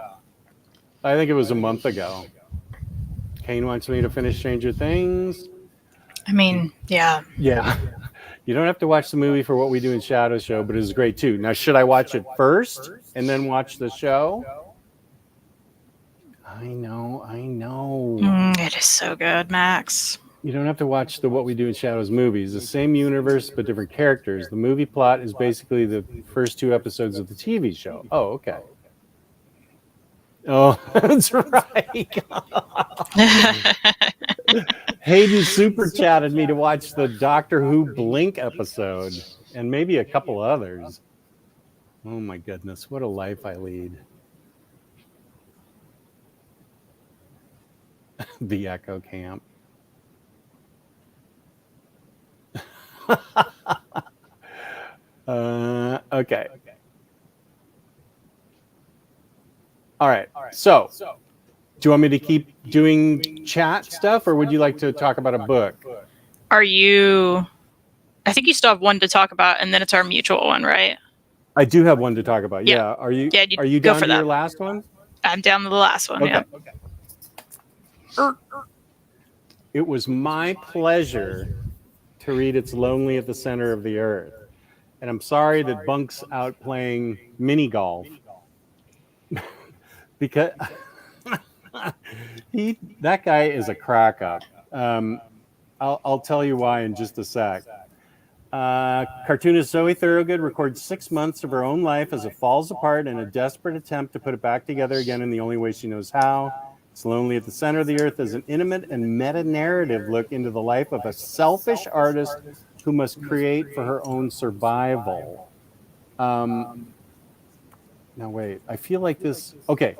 I think it was a month ago. Kane wants me to finish Stranger Things. I mean, yeah. Yeah. You don't have to watch the movie for What We Do in Shadow show, but it's great too. Now, should I watch it first and then watch the show? I know. It is so good, Max. You don't have to watch the What We Do in Shadows movies. The same universe, but different characters. The movie plot is basically the first 2 episodes of the TV show. Oh, okay. Oh, that's right. Hayden super chatted me to watch the Doctor Who Blink episode and maybe a couple others. Oh my goodness, what a life I lead. The Echo Camp. Okay. All right. So, do you want me to keep doing chat stuff, or would you like to talk about a book? Are you... I think you still have one to talk about, and then it's our mutual one, right? I do have one to talk about. Yeah. Are you go down for to that. your last one? I'm down to the last one, Okay. yeah. It was my pleasure to read It's Lonely at the Center of the Earth. And I'm sorry that Bunk's out playing mini golf. Because that guy is a crack up. I'll tell you why in just a sec. Cartoonist Zoe Thorogood records 6 months of her own life as it falls apart in a desperate attempt to put it back together again in the only way she knows how. It's Lonely at the Center of the Earth is an intimate and meta-narrative look into the life of a selfish artist who must create for her own survival. Now wait, I feel like this... Okay,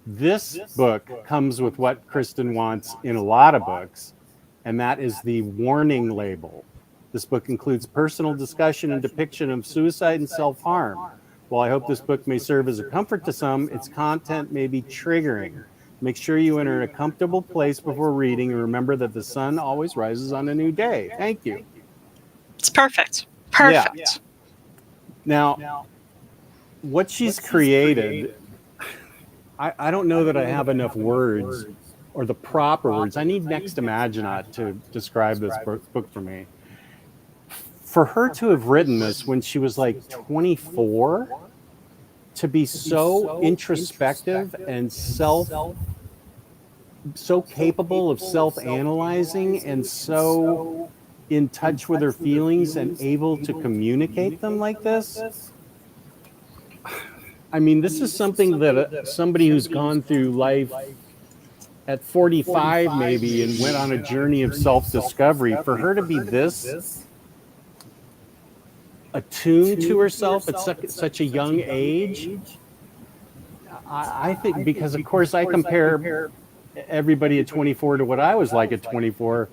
this book comes with what Kristan wants in a lot of books, and that is the warning label. This book includes personal discussion and depiction of suicide and self-harm. While I hope this book may serve as a comfort to some, its content may be triggering. Make sure you enter a comfortable place before reading, and remember that the sun always rises on a new day. Thank you. It's perfect. Perfect. Yeah. Now, what she's created, I don't know that I have enough words or the proper words. I need Next Imaginat to describe this book for me. For her to have written this when she was like 24, to be so introspective and so capable of self-analyzing and so in touch with her feelings and able to communicate them like this. I mean, this is something that somebody who's gone through life at 45 maybe and went on a journey of self-discovery, for her to be this attuned to herself at such a young age, I think, because of course I compare everybody at 24 to what I was like at 24,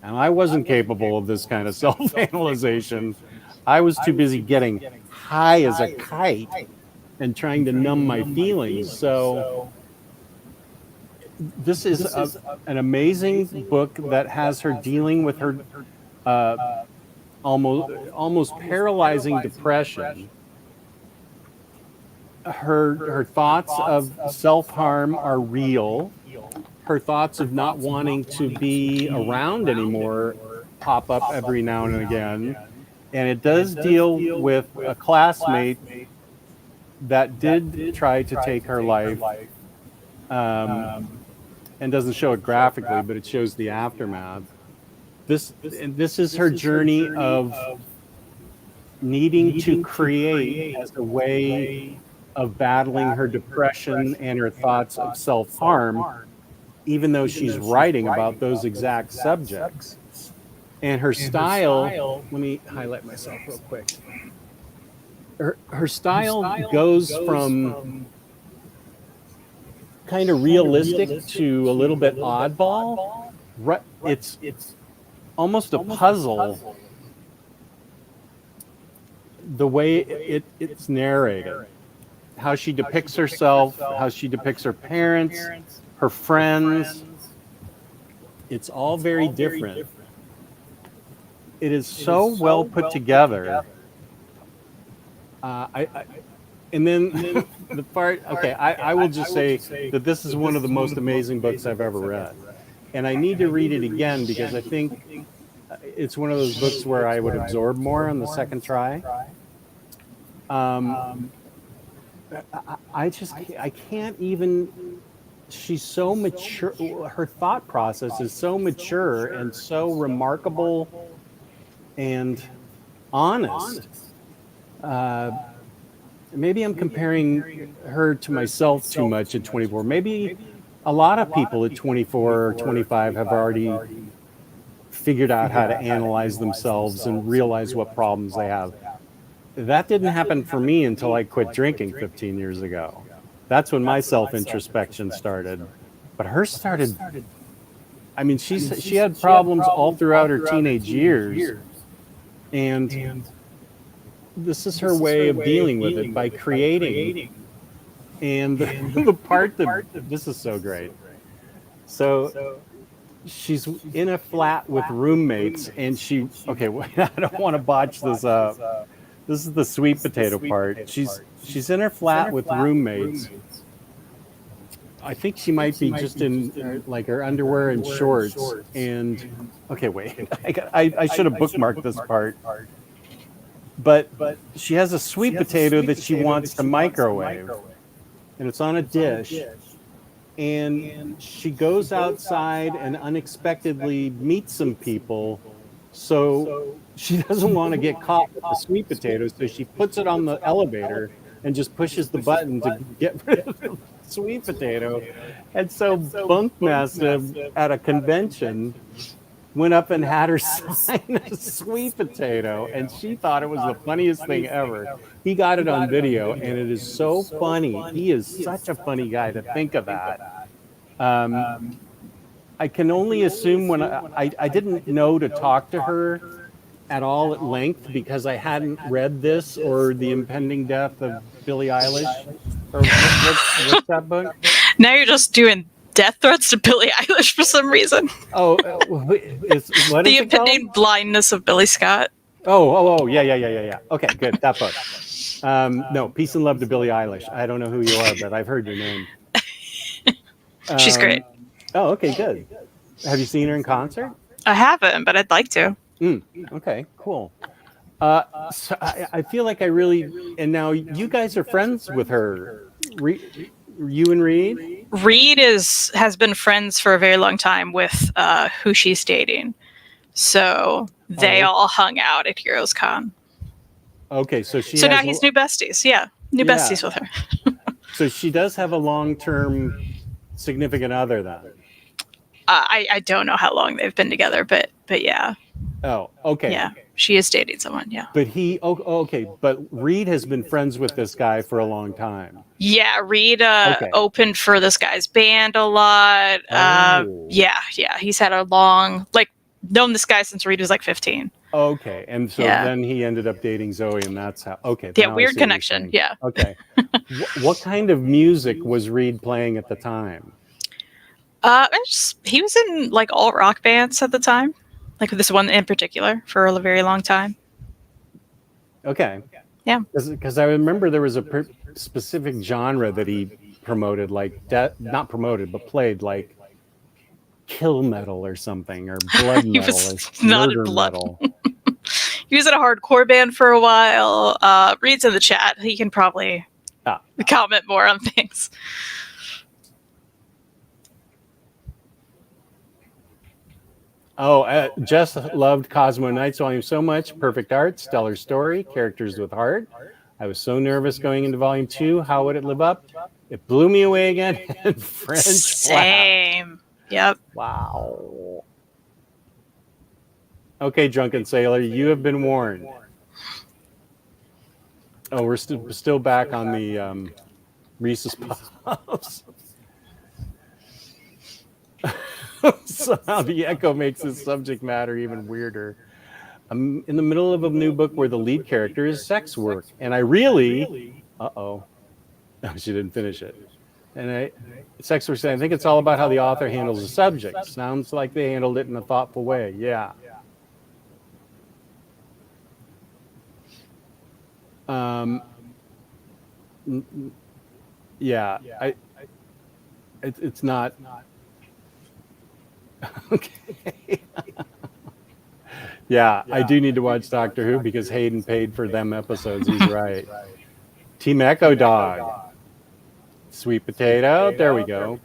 and I wasn't capable of this kind of self-analyzation. I was too busy getting high as a kite and trying to numb my feelings. So this is an amazing book that has her dealing with her almost paralyzing depression. Her thoughts of self-harm are real. Her thoughts of not wanting to be around anymore pop up every now and again. And it does deal with a classmate that did try to take her life, and doesn't show it graphically, but it shows the aftermath. This is her journey of needing to create as a way of battling her depression and her thoughts of self-harm, even though she's writing about those exact subjects. And her style, let me highlight myself real quick. Her style goes from kind of realistic to a little bit oddball. It's almost a puzzle the way it's narrated. How she depicts herself, how she depicts her parents, her friends. It's all very different. It is so well put together. And then the part, okay, I will just say that this is one of the most amazing books I've ever read. And I need to read it again because I think it's one of those books where I would absorb more on the second try. I can't even, she's so mature, her thought process is so mature and so remarkable and honest. Maybe I'm comparing her to myself too much at 24. Maybe a lot of people at 24 or 25 have already figured out how to analyze themselves and realize what problems they have. That didn't happen for me until I quit drinking 15 years ago. That's when my self-introspection started. But hers started, I mean, she had problems all throughout her teenage years. And this is her way of dealing with it, by creating. And the part that, this is so great. So she's in a flat with roommates, and okay, I don't want to botch this up. This is the sweet potato part. She's in her flat with roommates. I think she might be just in like her underwear and shorts. And okay, wait, I should have bookmarked this part. But she has a sweet potato that she wants to microwave, and it's on a dish. And she goes outside and unexpectedly meets some people. So she doesn't want to get caught with the sweet potato, so she puts it on the elevator and just pushes the button to get rid of the sweet potato. And so Bunkmaster at a convention went up and had her sign a sweet potato, and she thought it was the funniest thing ever. He got it on video, and it is so funny. He is such a funny guy to think of that. I can only assume when I didn't know to talk to her at all at length because I hadn't read this or The Impending Death of Billie Eilish. Or what's that book? Now you're just doing death threats to Billie Eilish for some reason. Oh, what The is Impending Blindness of Billy Scott. Oh, yeah. Okay, good, that book. No, Peace and Love to Billie Eilish. I don't know who you are, but I've heard your name. She's great. Oh, okay, good. Have you seen her in concert? I haven't, but I'd like to. Okay, cool. So I feel like I really, and now you guys are friends with her. You and Reed? Reed has been friends for a very long time with who she's dating. So they all hung out at Heroes Con. Okay, so now he's new besties. Yeah, besties with her. So she does have a long-term significant other then. I don't know how long they've been together, but yeah, Oh, okay. yeah, she is dating someone. Yeah, But okay. But Reed has been friends with this guy for a long time. yeah. Reed Okay. opened for this guy's band a lot. Oh. Yeah. He's had a long known this guy since Reed was like 15. Okay, and so Yeah. then he ended up dating Zoe, and that's how. Okay, Yeah, now I weird see what you're connection. saying. Yeah. Okay. What kind of music was Reed playing at the time? He was in like alt rock bands at the time, like this one in particular for a very long time. Okay. Yeah. Because I remember there was a specific genre that he promoted, like not promoted, but played, like kill metal or something, or blood He metal, was or not murder in blood. metal. He was in a hardcore band for a while. Reed's in the chat. He can probably comment more on things. Oh, Jess loved Cosmo Nights Volume so much. Perfect art, stellar story, characters with heart. I was so nervous going into Volume 2. How would it live up? It blew me away again. And French Same. Yep. Wow. Okay, Drunken Sailor, you have been warned. Oh, we're still back on the Reese's Puffs. Somehow the echo makes this subject matter even weirder. I'm in the middle of a new book where the lead character is sex work, and I really, no, she didn't finish it. And sex work, I think it's all about how the author handles the subject. Sounds like they handled it in a thoughtful way. Yeah. Yeah. It's not. Okay. Yeah, I do need to watch Doctor Who because Hayden paid for them episodes. He's right. Team Echo Dog. Sweet Potato. There we go.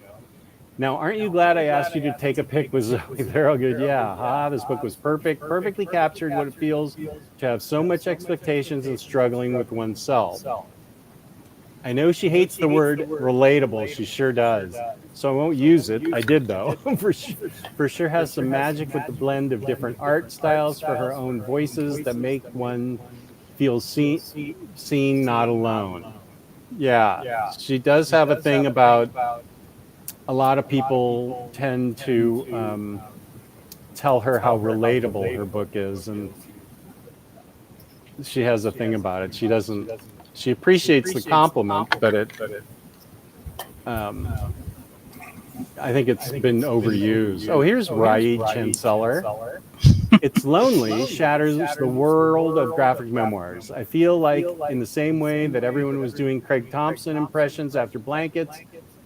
Now, aren't you glad I asked you to take a pic with Zoe? They're all good. Yeah. This book was perfectly captured what it feels to have so much expectations and struggling with oneself. I know she hates the word relatable. She sure does. So I won't use it. I did, though. For sure has some magic with the blend of different art styles for her own voices that make one feel seen, not alone. Yeah. She does have a thing about a lot of people tend to tell her how relatable her book is. And she has a thing about it. She appreciates the compliment, but I think it's been overused. Oh, here's Raid Chancellor. It's lonely, shatters the world of graphic memoirs. I feel like in the same way that everyone was doing Craig Thompson impressions after Blankets,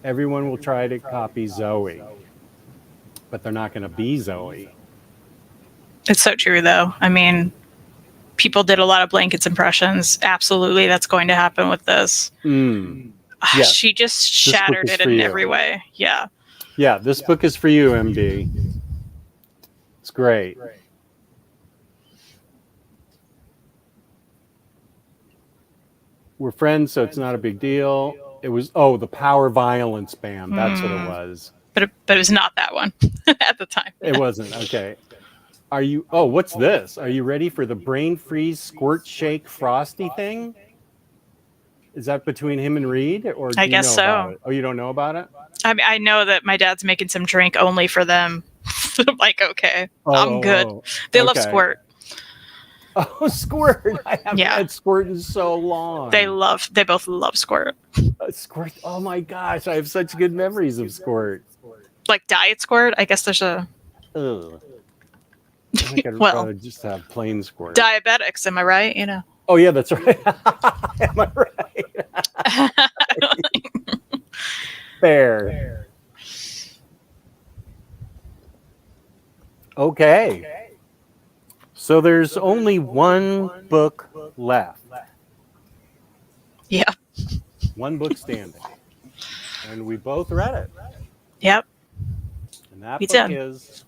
everyone will try to copy Zoe. But they're not going to be Zoe. It's so true, though. I mean, people did a lot of Blankets impressions. Absolutely, that's going to happen with this. Yes. She just shattered it in every way. Yeah. Yeah, this book is for you, MD. It's great. We're friends, so it's not a big deal. It was, the Power Violence Band. That's what it was. But it was not that one at the time. It wasn't. Okay. Are you, what's this? Are you ready for the Brain Freeze Squirt Shake Frosty thing? Is that between him and Reed? Or do I guess you know so. about it? Oh, you don't know about it? I mean, I know that my dad's making some drink only for them. I'm like, okay, I'm good. They love Squirt. Oh, Squirt! I haven't had Squirt in so long. They both love Squirt. Squirt! Oh my gosh, I have such good memories of Squirt. Like Diet Squirt? I guess there's a. Ugh. I think I'd rather just have plain Squirt. Diabetics, am I right? You know. Oh yeah, that's right. Am I right? Fair. Okay. So there's only one book left. Yeah. One book standing. And we both read it. Yep. And that book is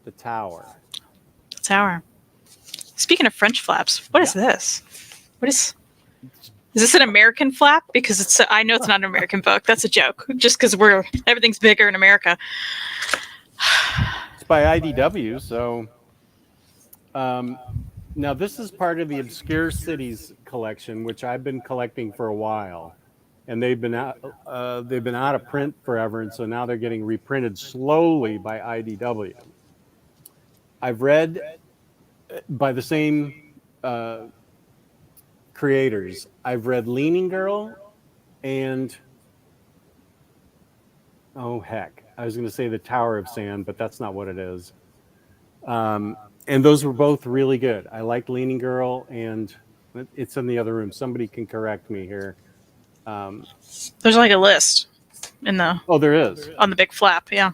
The Tower. The Tower. Speaking of French flaps, what is this? What is... Is this an American flap? Because I know it's not an American book. That's a joke. Just because everything's bigger in America. It's by IDW, so now this is part of the Obscure Cities collection, which I've been collecting for a while, and they've been out of print forever, and so now they're getting reprinted slowly by IDW. I've read by the same creators. I've read Leaning Girl and oh heck, I was going to say The Tower of Sand, but that's not what it is. And those were both really good. I liked Leaning Girl, and it's in the other room. Somebody can correct me here. There's like a list in the. Oh, there is. On the big flap, yeah.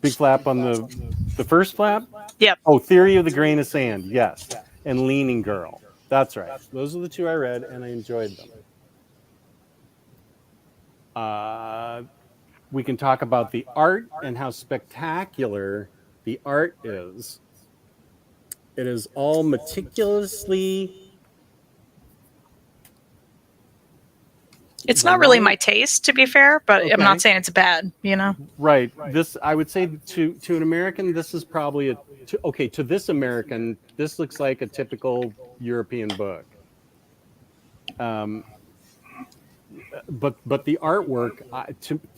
Big flap on the first flap? Yep. Oh, Theory of the Grain of Sand, yes. And Leaning Girl. That's right. Those are the two I read, and I enjoyed them. We can talk about the art and how spectacular the art is. It is all meticulously. It's not really my taste, to be fair, but okay. I'm not saying it's bad, you know? Right. This, I would say to an American, this is probably to this American, this looks like a typical European book. But the artwork,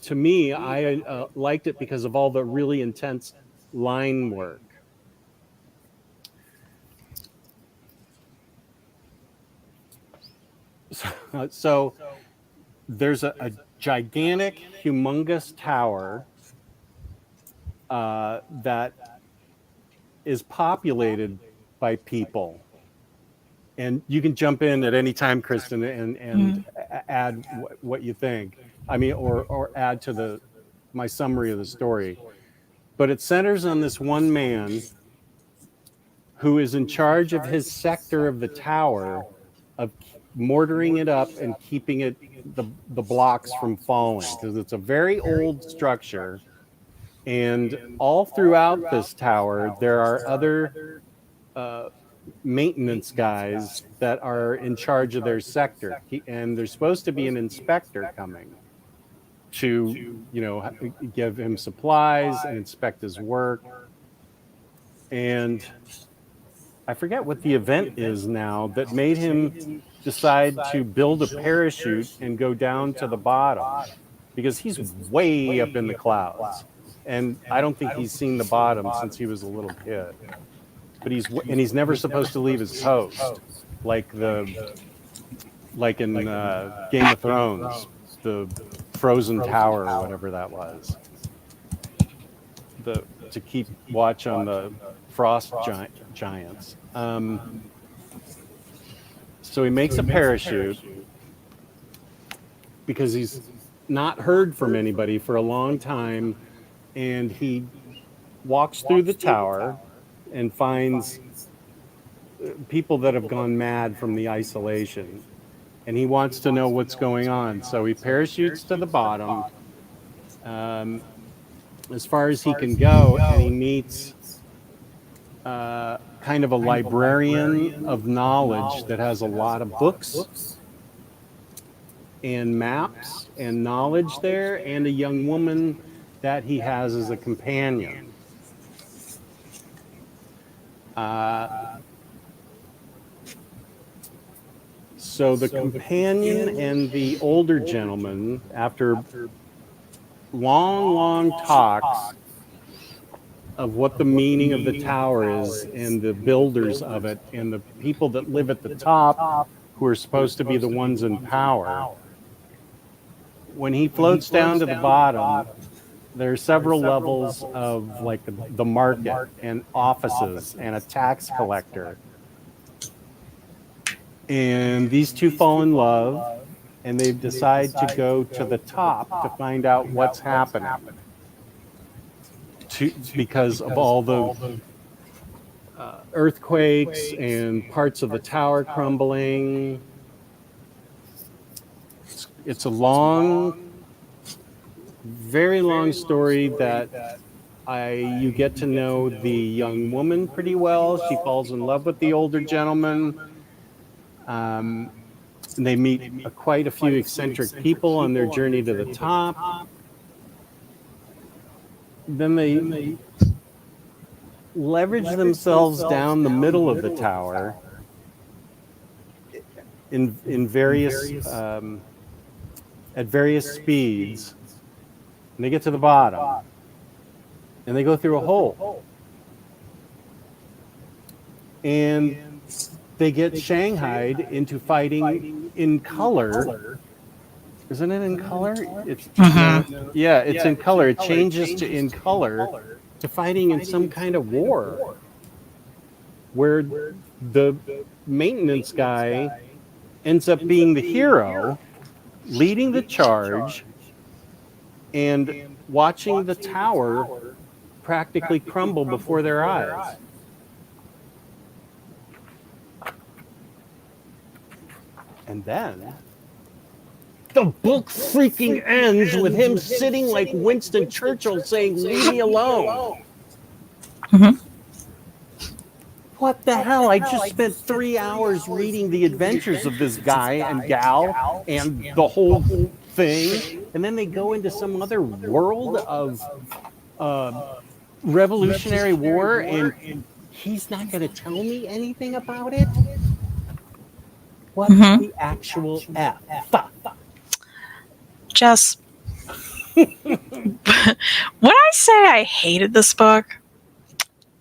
to me, I liked it because of all the really intense line work. So there's a gigantic, humongous tower that is populated by people. And you can jump in at any time, Kristan, and add what you think. I mean, or add to my summary of the story. But it centers on this one man who is in charge of his sector of the tower, of mortaring it up and keeping it the blocks from falling, because it's a very old structure. And all throughout this tower, there are other maintenance guys that are in charge of their sector, and there's supposed to be an inspector coming to, give him supplies and inspect his work. And I forget what the event is now that made him decide to build a parachute and go down to the bottom, because he's way up in the clouds, and I don't think he's seen the bottom since he was a little kid. But he's never supposed to leave his post, like in Game of Thrones, the Frozen Tower or whatever that was, to keep watch on the frost giants. So he makes a parachute because he's not heard from anybody for a long time, and he walks through the tower and finds people that have gone mad from the isolation, and he wants to know what's going on. So he parachutes to the bottom as far as he can go, and he meets kind of a librarian of knowledge that has a lot of books and maps and knowledge there, and a young woman that he has as a companion. So the companion and the older gentleman, after long talks of what the meaning of the tower is, and the builders of it, and the people that live at the top, who are supposed to be the ones in power, when he floats down to the bottom, there are several levels of like the market and offices and a tax collector. And these two fall in love, and they decide to go to the top to find out what's happening. Because of all the earthquakes and parts of the tower crumbling. It's a long, very long story that you get to know the young woman pretty well. She falls in love with the older gentleman. and they meet quite a few eccentric people on their journey to the top. Then they leverage themselves down the middle of the tower in various at various speeds, and they get to the bottom, and they go through a hole, and they get shanghaied into fighting in color. Isn't it in color? It's yeah, it's in color. It changes to in color to fighting in some kind of war where the maintenance guy ends up being the hero, leading the charge and watching the tower practically crumble before their eyes. And then the book freaking ends with him sitting like Winston Churchill saying, "Leave me alone." What the hell? I just spent 3 hours reading the adventures of this guy and gal and the whole thing. And then they go into some other world of Revolutionary War, and he's not going to tell me anything about it? What the actual F? Jess, when I say I hated this book,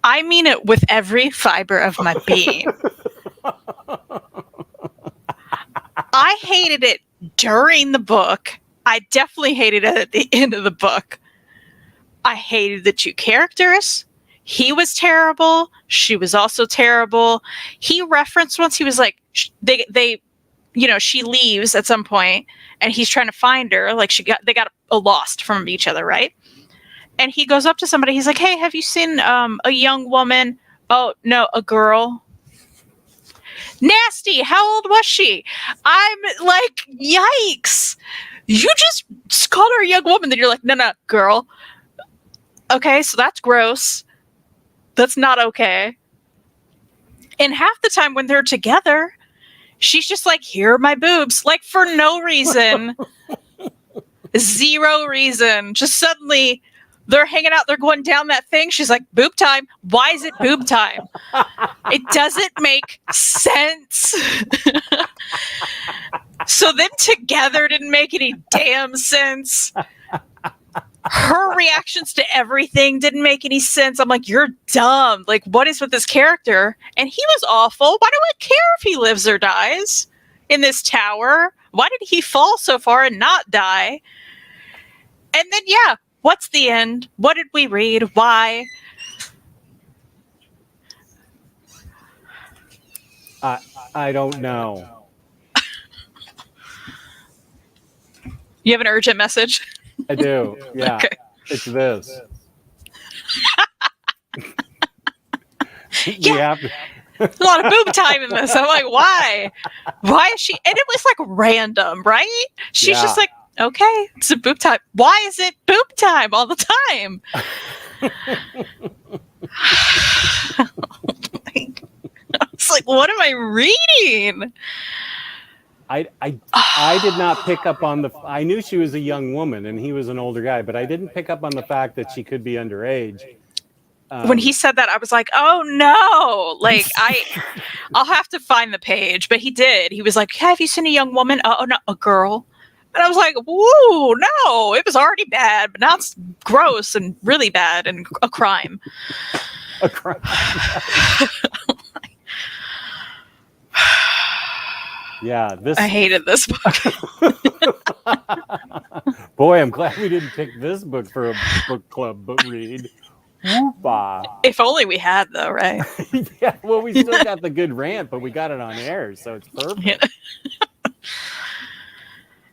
I mean it with every fiber of my being. I hated it during the book. I definitely hated it at the end of the book. I hated the two characters. He was terrible. She was also terrible. He referenced once, he was like, they you know, she leaves at some point and he's trying to find her. Like they got lost from each other, right? And he goes up to somebody. He's like, "Hey, have you seen a young woman?" "Oh, no, a girl." Nasty. How old was she? I'm like, yikes. You just called her a young woman. Then you're like, no, girl. Okay, so that's gross. That's not okay. And half the time when they're together, she's just like, "Here are my boobs." Like, for no reason. Zero reason. Just suddenly they're hanging out, they're going down that thing. She's like, "Boob time." Why is it boob time? It doesn't make sense. So them together didn't make any damn sense. Her reactions to everything didn't make any sense. I'm like, you're dumb. Like, what is with this character? And he was awful. Why do I care if he lives or dies in this tower? Why did he fall so far and not die? And then, yeah, what's the end? What did we read? Why? I don't know. You have an urgent message? I do. Yeah. Okay. It's this. Yeah. A lot of boob time in this. I'm like, why? Why is she? And it was like random, right? She's just like, okay, it's a boob time. Why is it boob time all the time? It's like, what am I reading? I did not pick up on I knew she was a young woman and he was an older guy, but I didn't pick up on the fact that she could be underage. When he said that, I was like, oh no. Like, I'll have to find the page, but he did. He was like, "Have you seen a young woman?" "Oh, no, a girl." And I was like, whoa, no, it was already bad, but now it's gross and really bad and a crime. A crime. Yeah, I hated this book. Boy, I'm glad we didn't pick this book for a book club read. Whoopah. If only we had, though, right? Yeah, well, we still got the good rant, but we got it on air, so it's perfect.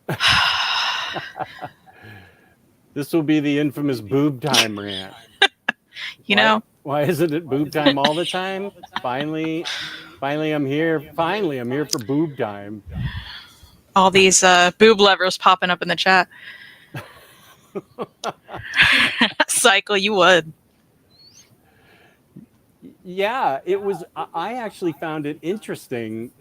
Yeah. This will be the infamous boob time rant. Why isn't it boob time all the time? Finally, I'm here. Finally, I'm here for boob time. All these boob lovers popping up in the chat. Cycle, you would. Yeah, it was. I actually found it interesting.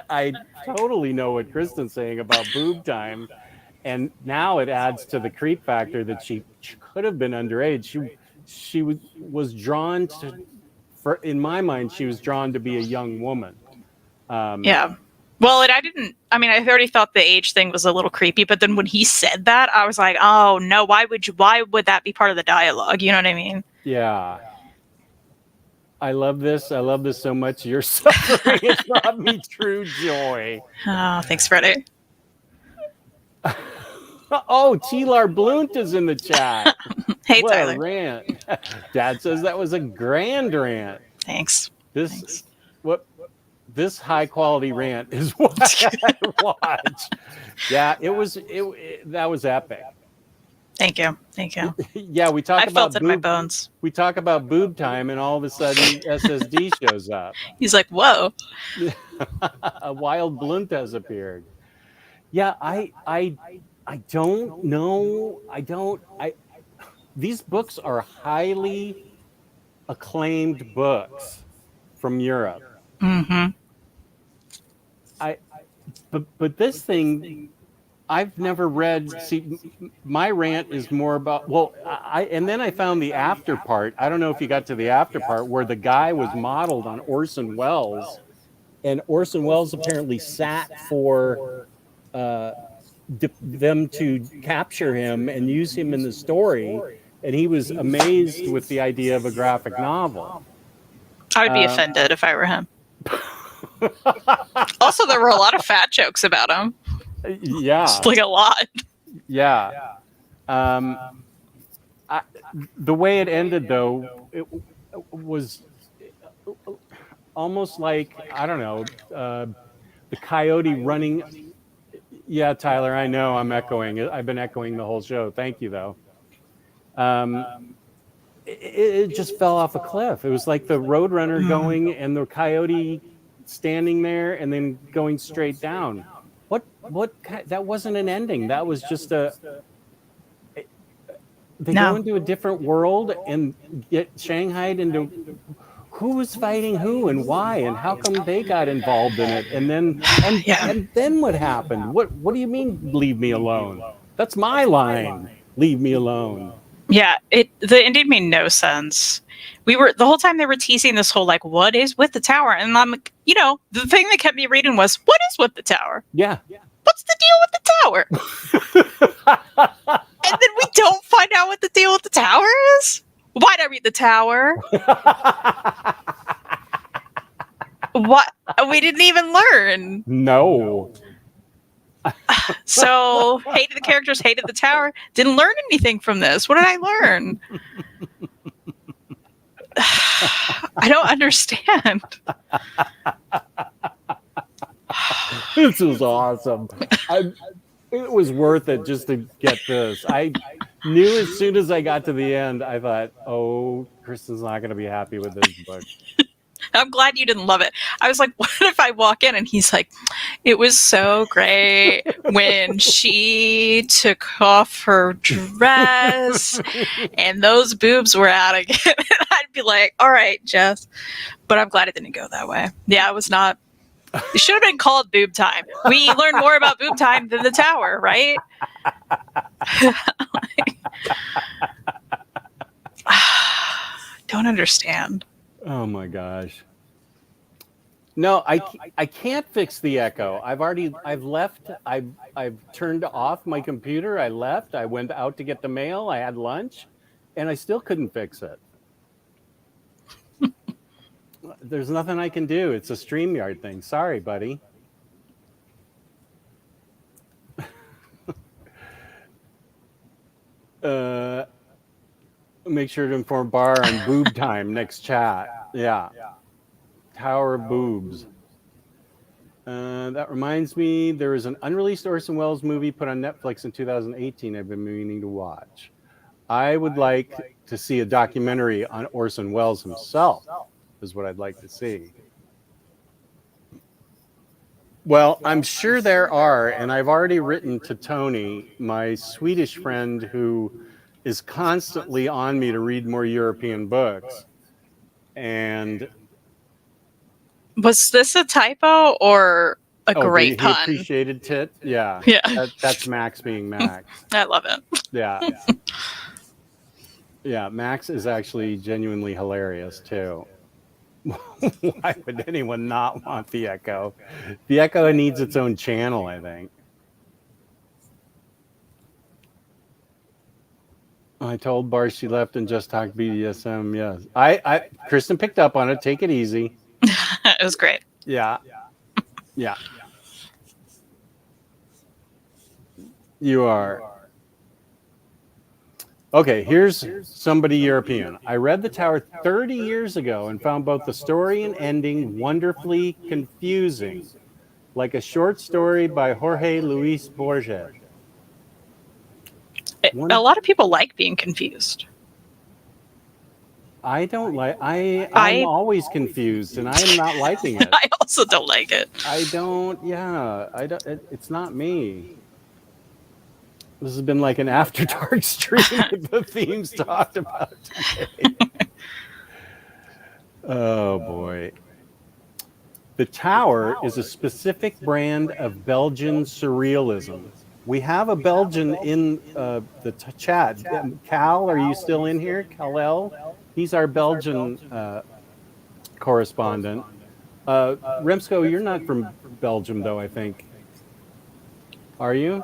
I totally know what Kristan's saying about boob time, and now it adds to the creep factor that she could have been underage. She was drawn to, in my mind, she was drawn to be a young woman. Yeah. Well, I mean, I already thought the age thing was a little creepy, but then when he said that, I was like, oh no, why would that be part of the dialogue? You know what I mean? Yeah. I love this. I love this so much. Your suffering has brought me true joy. Oh, thanks, Freddie. Oh, Tilar Blunt is in the chat. Hey, what Tyler. a rant. Dad says that was a grand rant. Thanks. This high quality rant is what I watch. Yeah, that was epic. Thank you. Yeah, we talk I about felt it in my bones. We talk about boob time, and all of a sudden SSD shows up. He's like, whoa. A wild blunt has appeared. Yeah, I don't know. These books are highly acclaimed books from Europe. Mm-hmm. But this thing, I've never read. See, my rant is more about, and then I found the after part. I don't know if you got to the after part where the guy was modeled on Orson Welles, and Orson Welles apparently sat for them to capture him and use him in the story, and he was amazed with the idea of a graphic novel. I would be offended if I were him. Also, there were a lot of fat jokes about him. Yeah. Just like a lot. Yeah. The way it ended, though, it was almost like, I don't know, the coyote running. Yeah, Tyler, I know I'm echoing. I've been echoing the whole show. Thank you, though. It just fell off a cliff. It was like the roadrunner going and the coyote standing there and then going straight down. That wasn't an ending. That was just they go into a different world and get shanghaied into who was fighting who and why and how come they got involved in it, and then what happened? What do you mean leave me alone? That's my line. Leave me alone. Yeah, the ending made no sense. The whole time they were teasing this whole like, what is with the tower? And I'm like, the thing that kept me reading was, what is with the tower? Yeah. What's the deal with the tower? And then we don't find out what the deal with the tower is? Why'd I read the tower? What? We didn't even learn. No. So, hated the characters, hated the tower. Didn't learn anything from this. What did I learn? I don't understand. This is awesome. It was worth it just to get this. I knew as soon as I got to the end, I thought, oh, Kristan's not going to be happy with this book. I'm glad you didn't love it. I was like, what if I walk in and he's like, it was so great when she took off her dress and those boobs were out again. And I'd be like, all right, Jess. But I'm glad it didn't go that way. Yeah, it was not. It should have been called Boob Time. We learned more about Boob Time than the tower, right? Don't understand. Oh my gosh. No, I can't fix the echo. I've left. I've turned off my computer. I left. I went out to get the mail. I had lunch, and I still couldn't fix it. There's nothing I can do. It's a StreamYard thing. Sorry, buddy. Make sure to inform Bar on Boob Time next chat. Yeah. Tower of Boobs. That reminds me, there is an unreleased Orson Welles movie put on Netflix in 2018 I've been meaning to watch. I would like to see a documentary on Orson Welles himself, is what I'd like to see. Well, I'm sure there are, and I've already written to Tony, my Swedish friend who is constantly on me to read more European books. And Was this a typo or a great he pun? appreciated tit. Yeah. Yeah. That's Max being Max. I love it. Yeah. Yeah. Max is actually genuinely hilarious too. Why would anyone not want the Echo? The Echo needs its own channel, I think. I told Bar she left and just talked BDSM. Yes. Kristan picked up on it. Take it easy. It was great. Yeah. Yeah. You are. Okay, here's somebody European. I read The Tower 30 years ago and found both the story and ending wonderfully confusing, like a short story by Jorge Luis Borges. A lot of people like being confused. I don't like. I'm always confused, and I am not liking it. I also don't like it. I don't. Yeah, I don't. It's not me. This has been like an after dark stream with the themes talked about today. Oh boy. The Tower is a specific brand of Belgian surrealism. We have a Belgian in the chat. Cal, are you still in here? Kal-El? He's our Belgian correspondent. Remsko, you're not from Belgium, though, I think. Are you?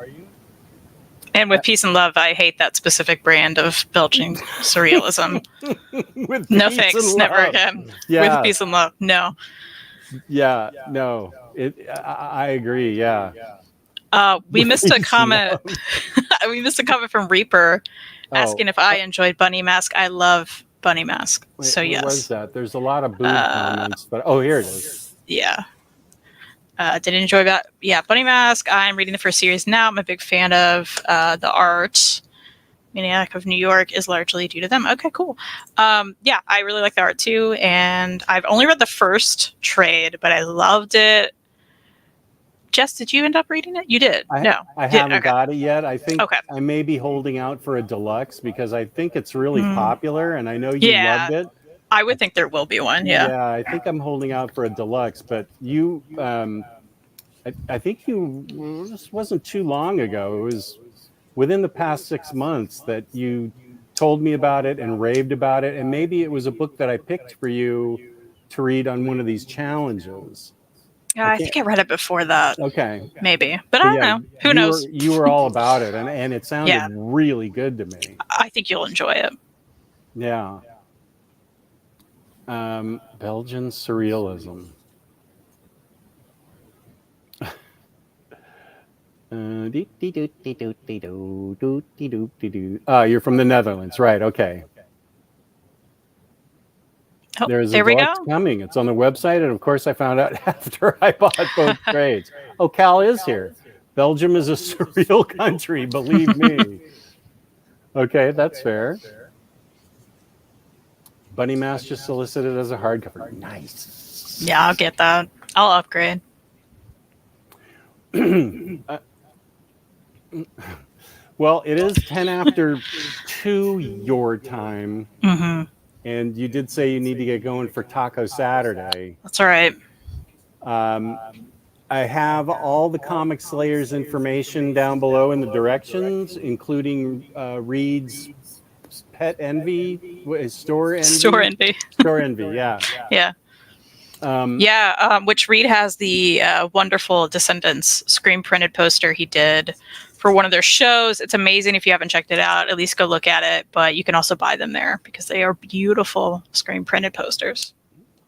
And with peace and love, I hate that specific brand of Belgian surrealism. No thanks, never again. Yeah. With peace and love, no. Yeah, no. I agree, yeah. We missed a comment. We missed a comment from Reaper asking if I enjoyed Bunny Mask. I love Bunny Mask. Wait, so yes. What was that? There's a lot of boob comments, but here it is. Yeah. Did enjoy that. Yeah, Bunny Mask. I'm reading the first series now. I'm a big fan of the art. Maniac of New York is largely due to them. Okay, cool. Yeah, I really like the art too, and I've only read the first trade, but I loved it. Jess, did you end up reading it? You did. I haven't got it yet. I think I may be holding out for a deluxe because I think it's really popular, and I know you loved it. I would think there will be one. Yeah, I think I'm holding out for a deluxe, but you, I think this wasn't too long ago. It was within the past 6 months that you told me about it and raved about it, and maybe it was a book that I picked for you to read on one of these challenges. Yeah, I think I read it before that. Okay. Maybe, but I don't know. Who knows? You were all about it, and it sounded really good to me. I think you'll enjoy it. Yeah. Belgian surrealism. You're from the Netherlands, right? Okay. Oh, There's a box coming. It's on the website, and of course, I found out after I bought both trades. Oh, Cal is here. Belgium is a surreal country, believe me. Okay, that's fair. Bunny Mask just solicited as a hardcover. Nice. Yeah, I'll get that. I'll upgrade. Well, it is 10 after 2 your time. Mm-hmm. And you did say you need to get going for Taco Saturday. That's all right. I have all the Comic Slayers information down below in the directions, including Reed's Pet Envy, Store Envy. Store Envy. Store Envy, yeah. Yeah. Which Reed has the wonderful Descendants screen printed poster he did for one of their shows. It's amazing. If you haven't checked it out, at least go look at it. But you can also buy them there because they are beautiful screen printed posters.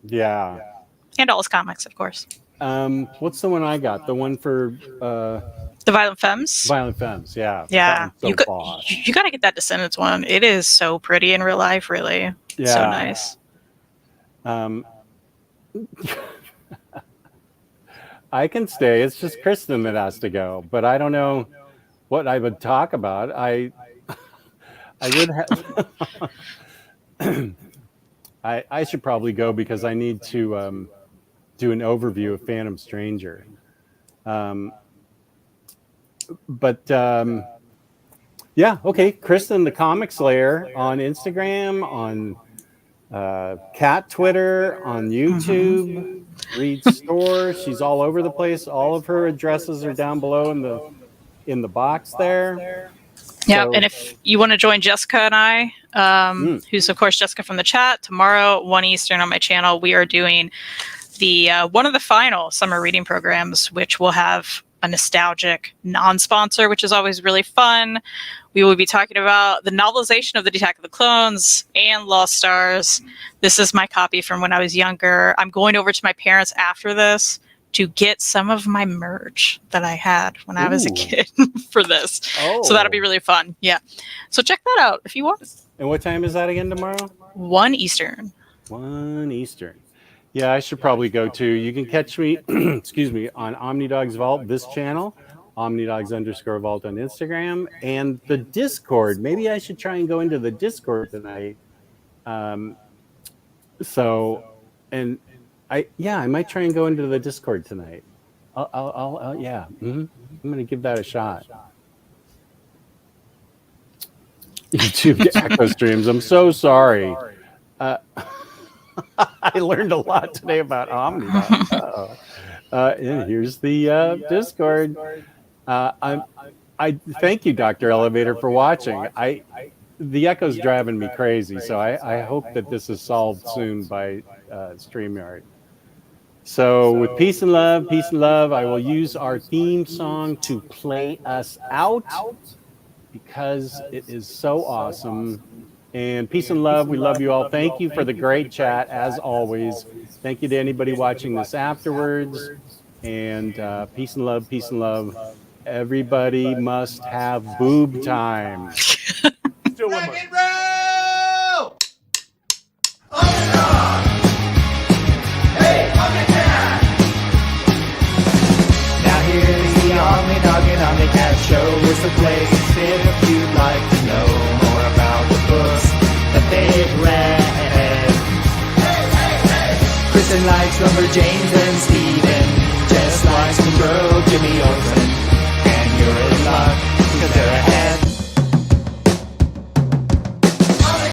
Yeah. And all his comics, of course. What's the one I got? The one for The Violent Femmes? Violent Femmes, yeah. Yeah. You got to get that Descendants one. It is so pretty in real life, really. Yeah. So nice. I can stay. It's just Kristan that has to go. But I don't know what I would talk about. I would have... I should probably go because I need to do an overview of Phantom Stranger. Yeah, okay. Kristan, the Comic Slayer on Instagram, on Cat Twitter, on YouTube. Reed store. She's all over the place. All of her addresses are down below in the box there. Yeah, So- and if you want to join Jessica and I, who's of course Jessica from the chat, tomorrow 1 Eastern on my channel, we are doing the one of the final summer reading programs, which will have a nostalgic non-sponsor, which is always really fun. We will be talking about the novelization of the Attack of the Clones and Lost Stars. This is my copy from when I was younger. I'm going over to my parents after this to get some of my merch that I had when I was a kid for this. Oh. So that'll be really fun. Yeah. So check that out if you want. And what time is that again tomorrow? 1 Eastern. 1 Eastern. Yeah, I should probably go too. You can catch me, excuse me, on OmniDog's Vault, this channel, OmniDogs_Vault on Instagram, and the Discord. Maybe I should try and go into the Discord tonight. I might try and go into the Discord tonight. Yeah. I'm gonna give that a shot. YouTube echo streams. I'm so sorry. I learned a lot today about OmniDog. And here's the Discord. I thank you, Dr. Elevator, for watching. The echo's driving me crazy, so I hope that this is solved soon by StreamYard. So with peace and love, I will use our theme song to play us out because it is so awesome. And peace and love, we love you all. Thank you for the great chat, as always. Thank you to anybody watching this afterwards. And peace and love. Everybody must have boob time. Rock and roll! OmniDog! Hey, OmniCat! Now here's the OmniDog and OmniCat show. It's the place to sit if you'd like to know more about the books that they've read. Kristan likes Lumberjanes and Steven just likes to grow Jimmy Olsen. And you're in luck, because they're ahead.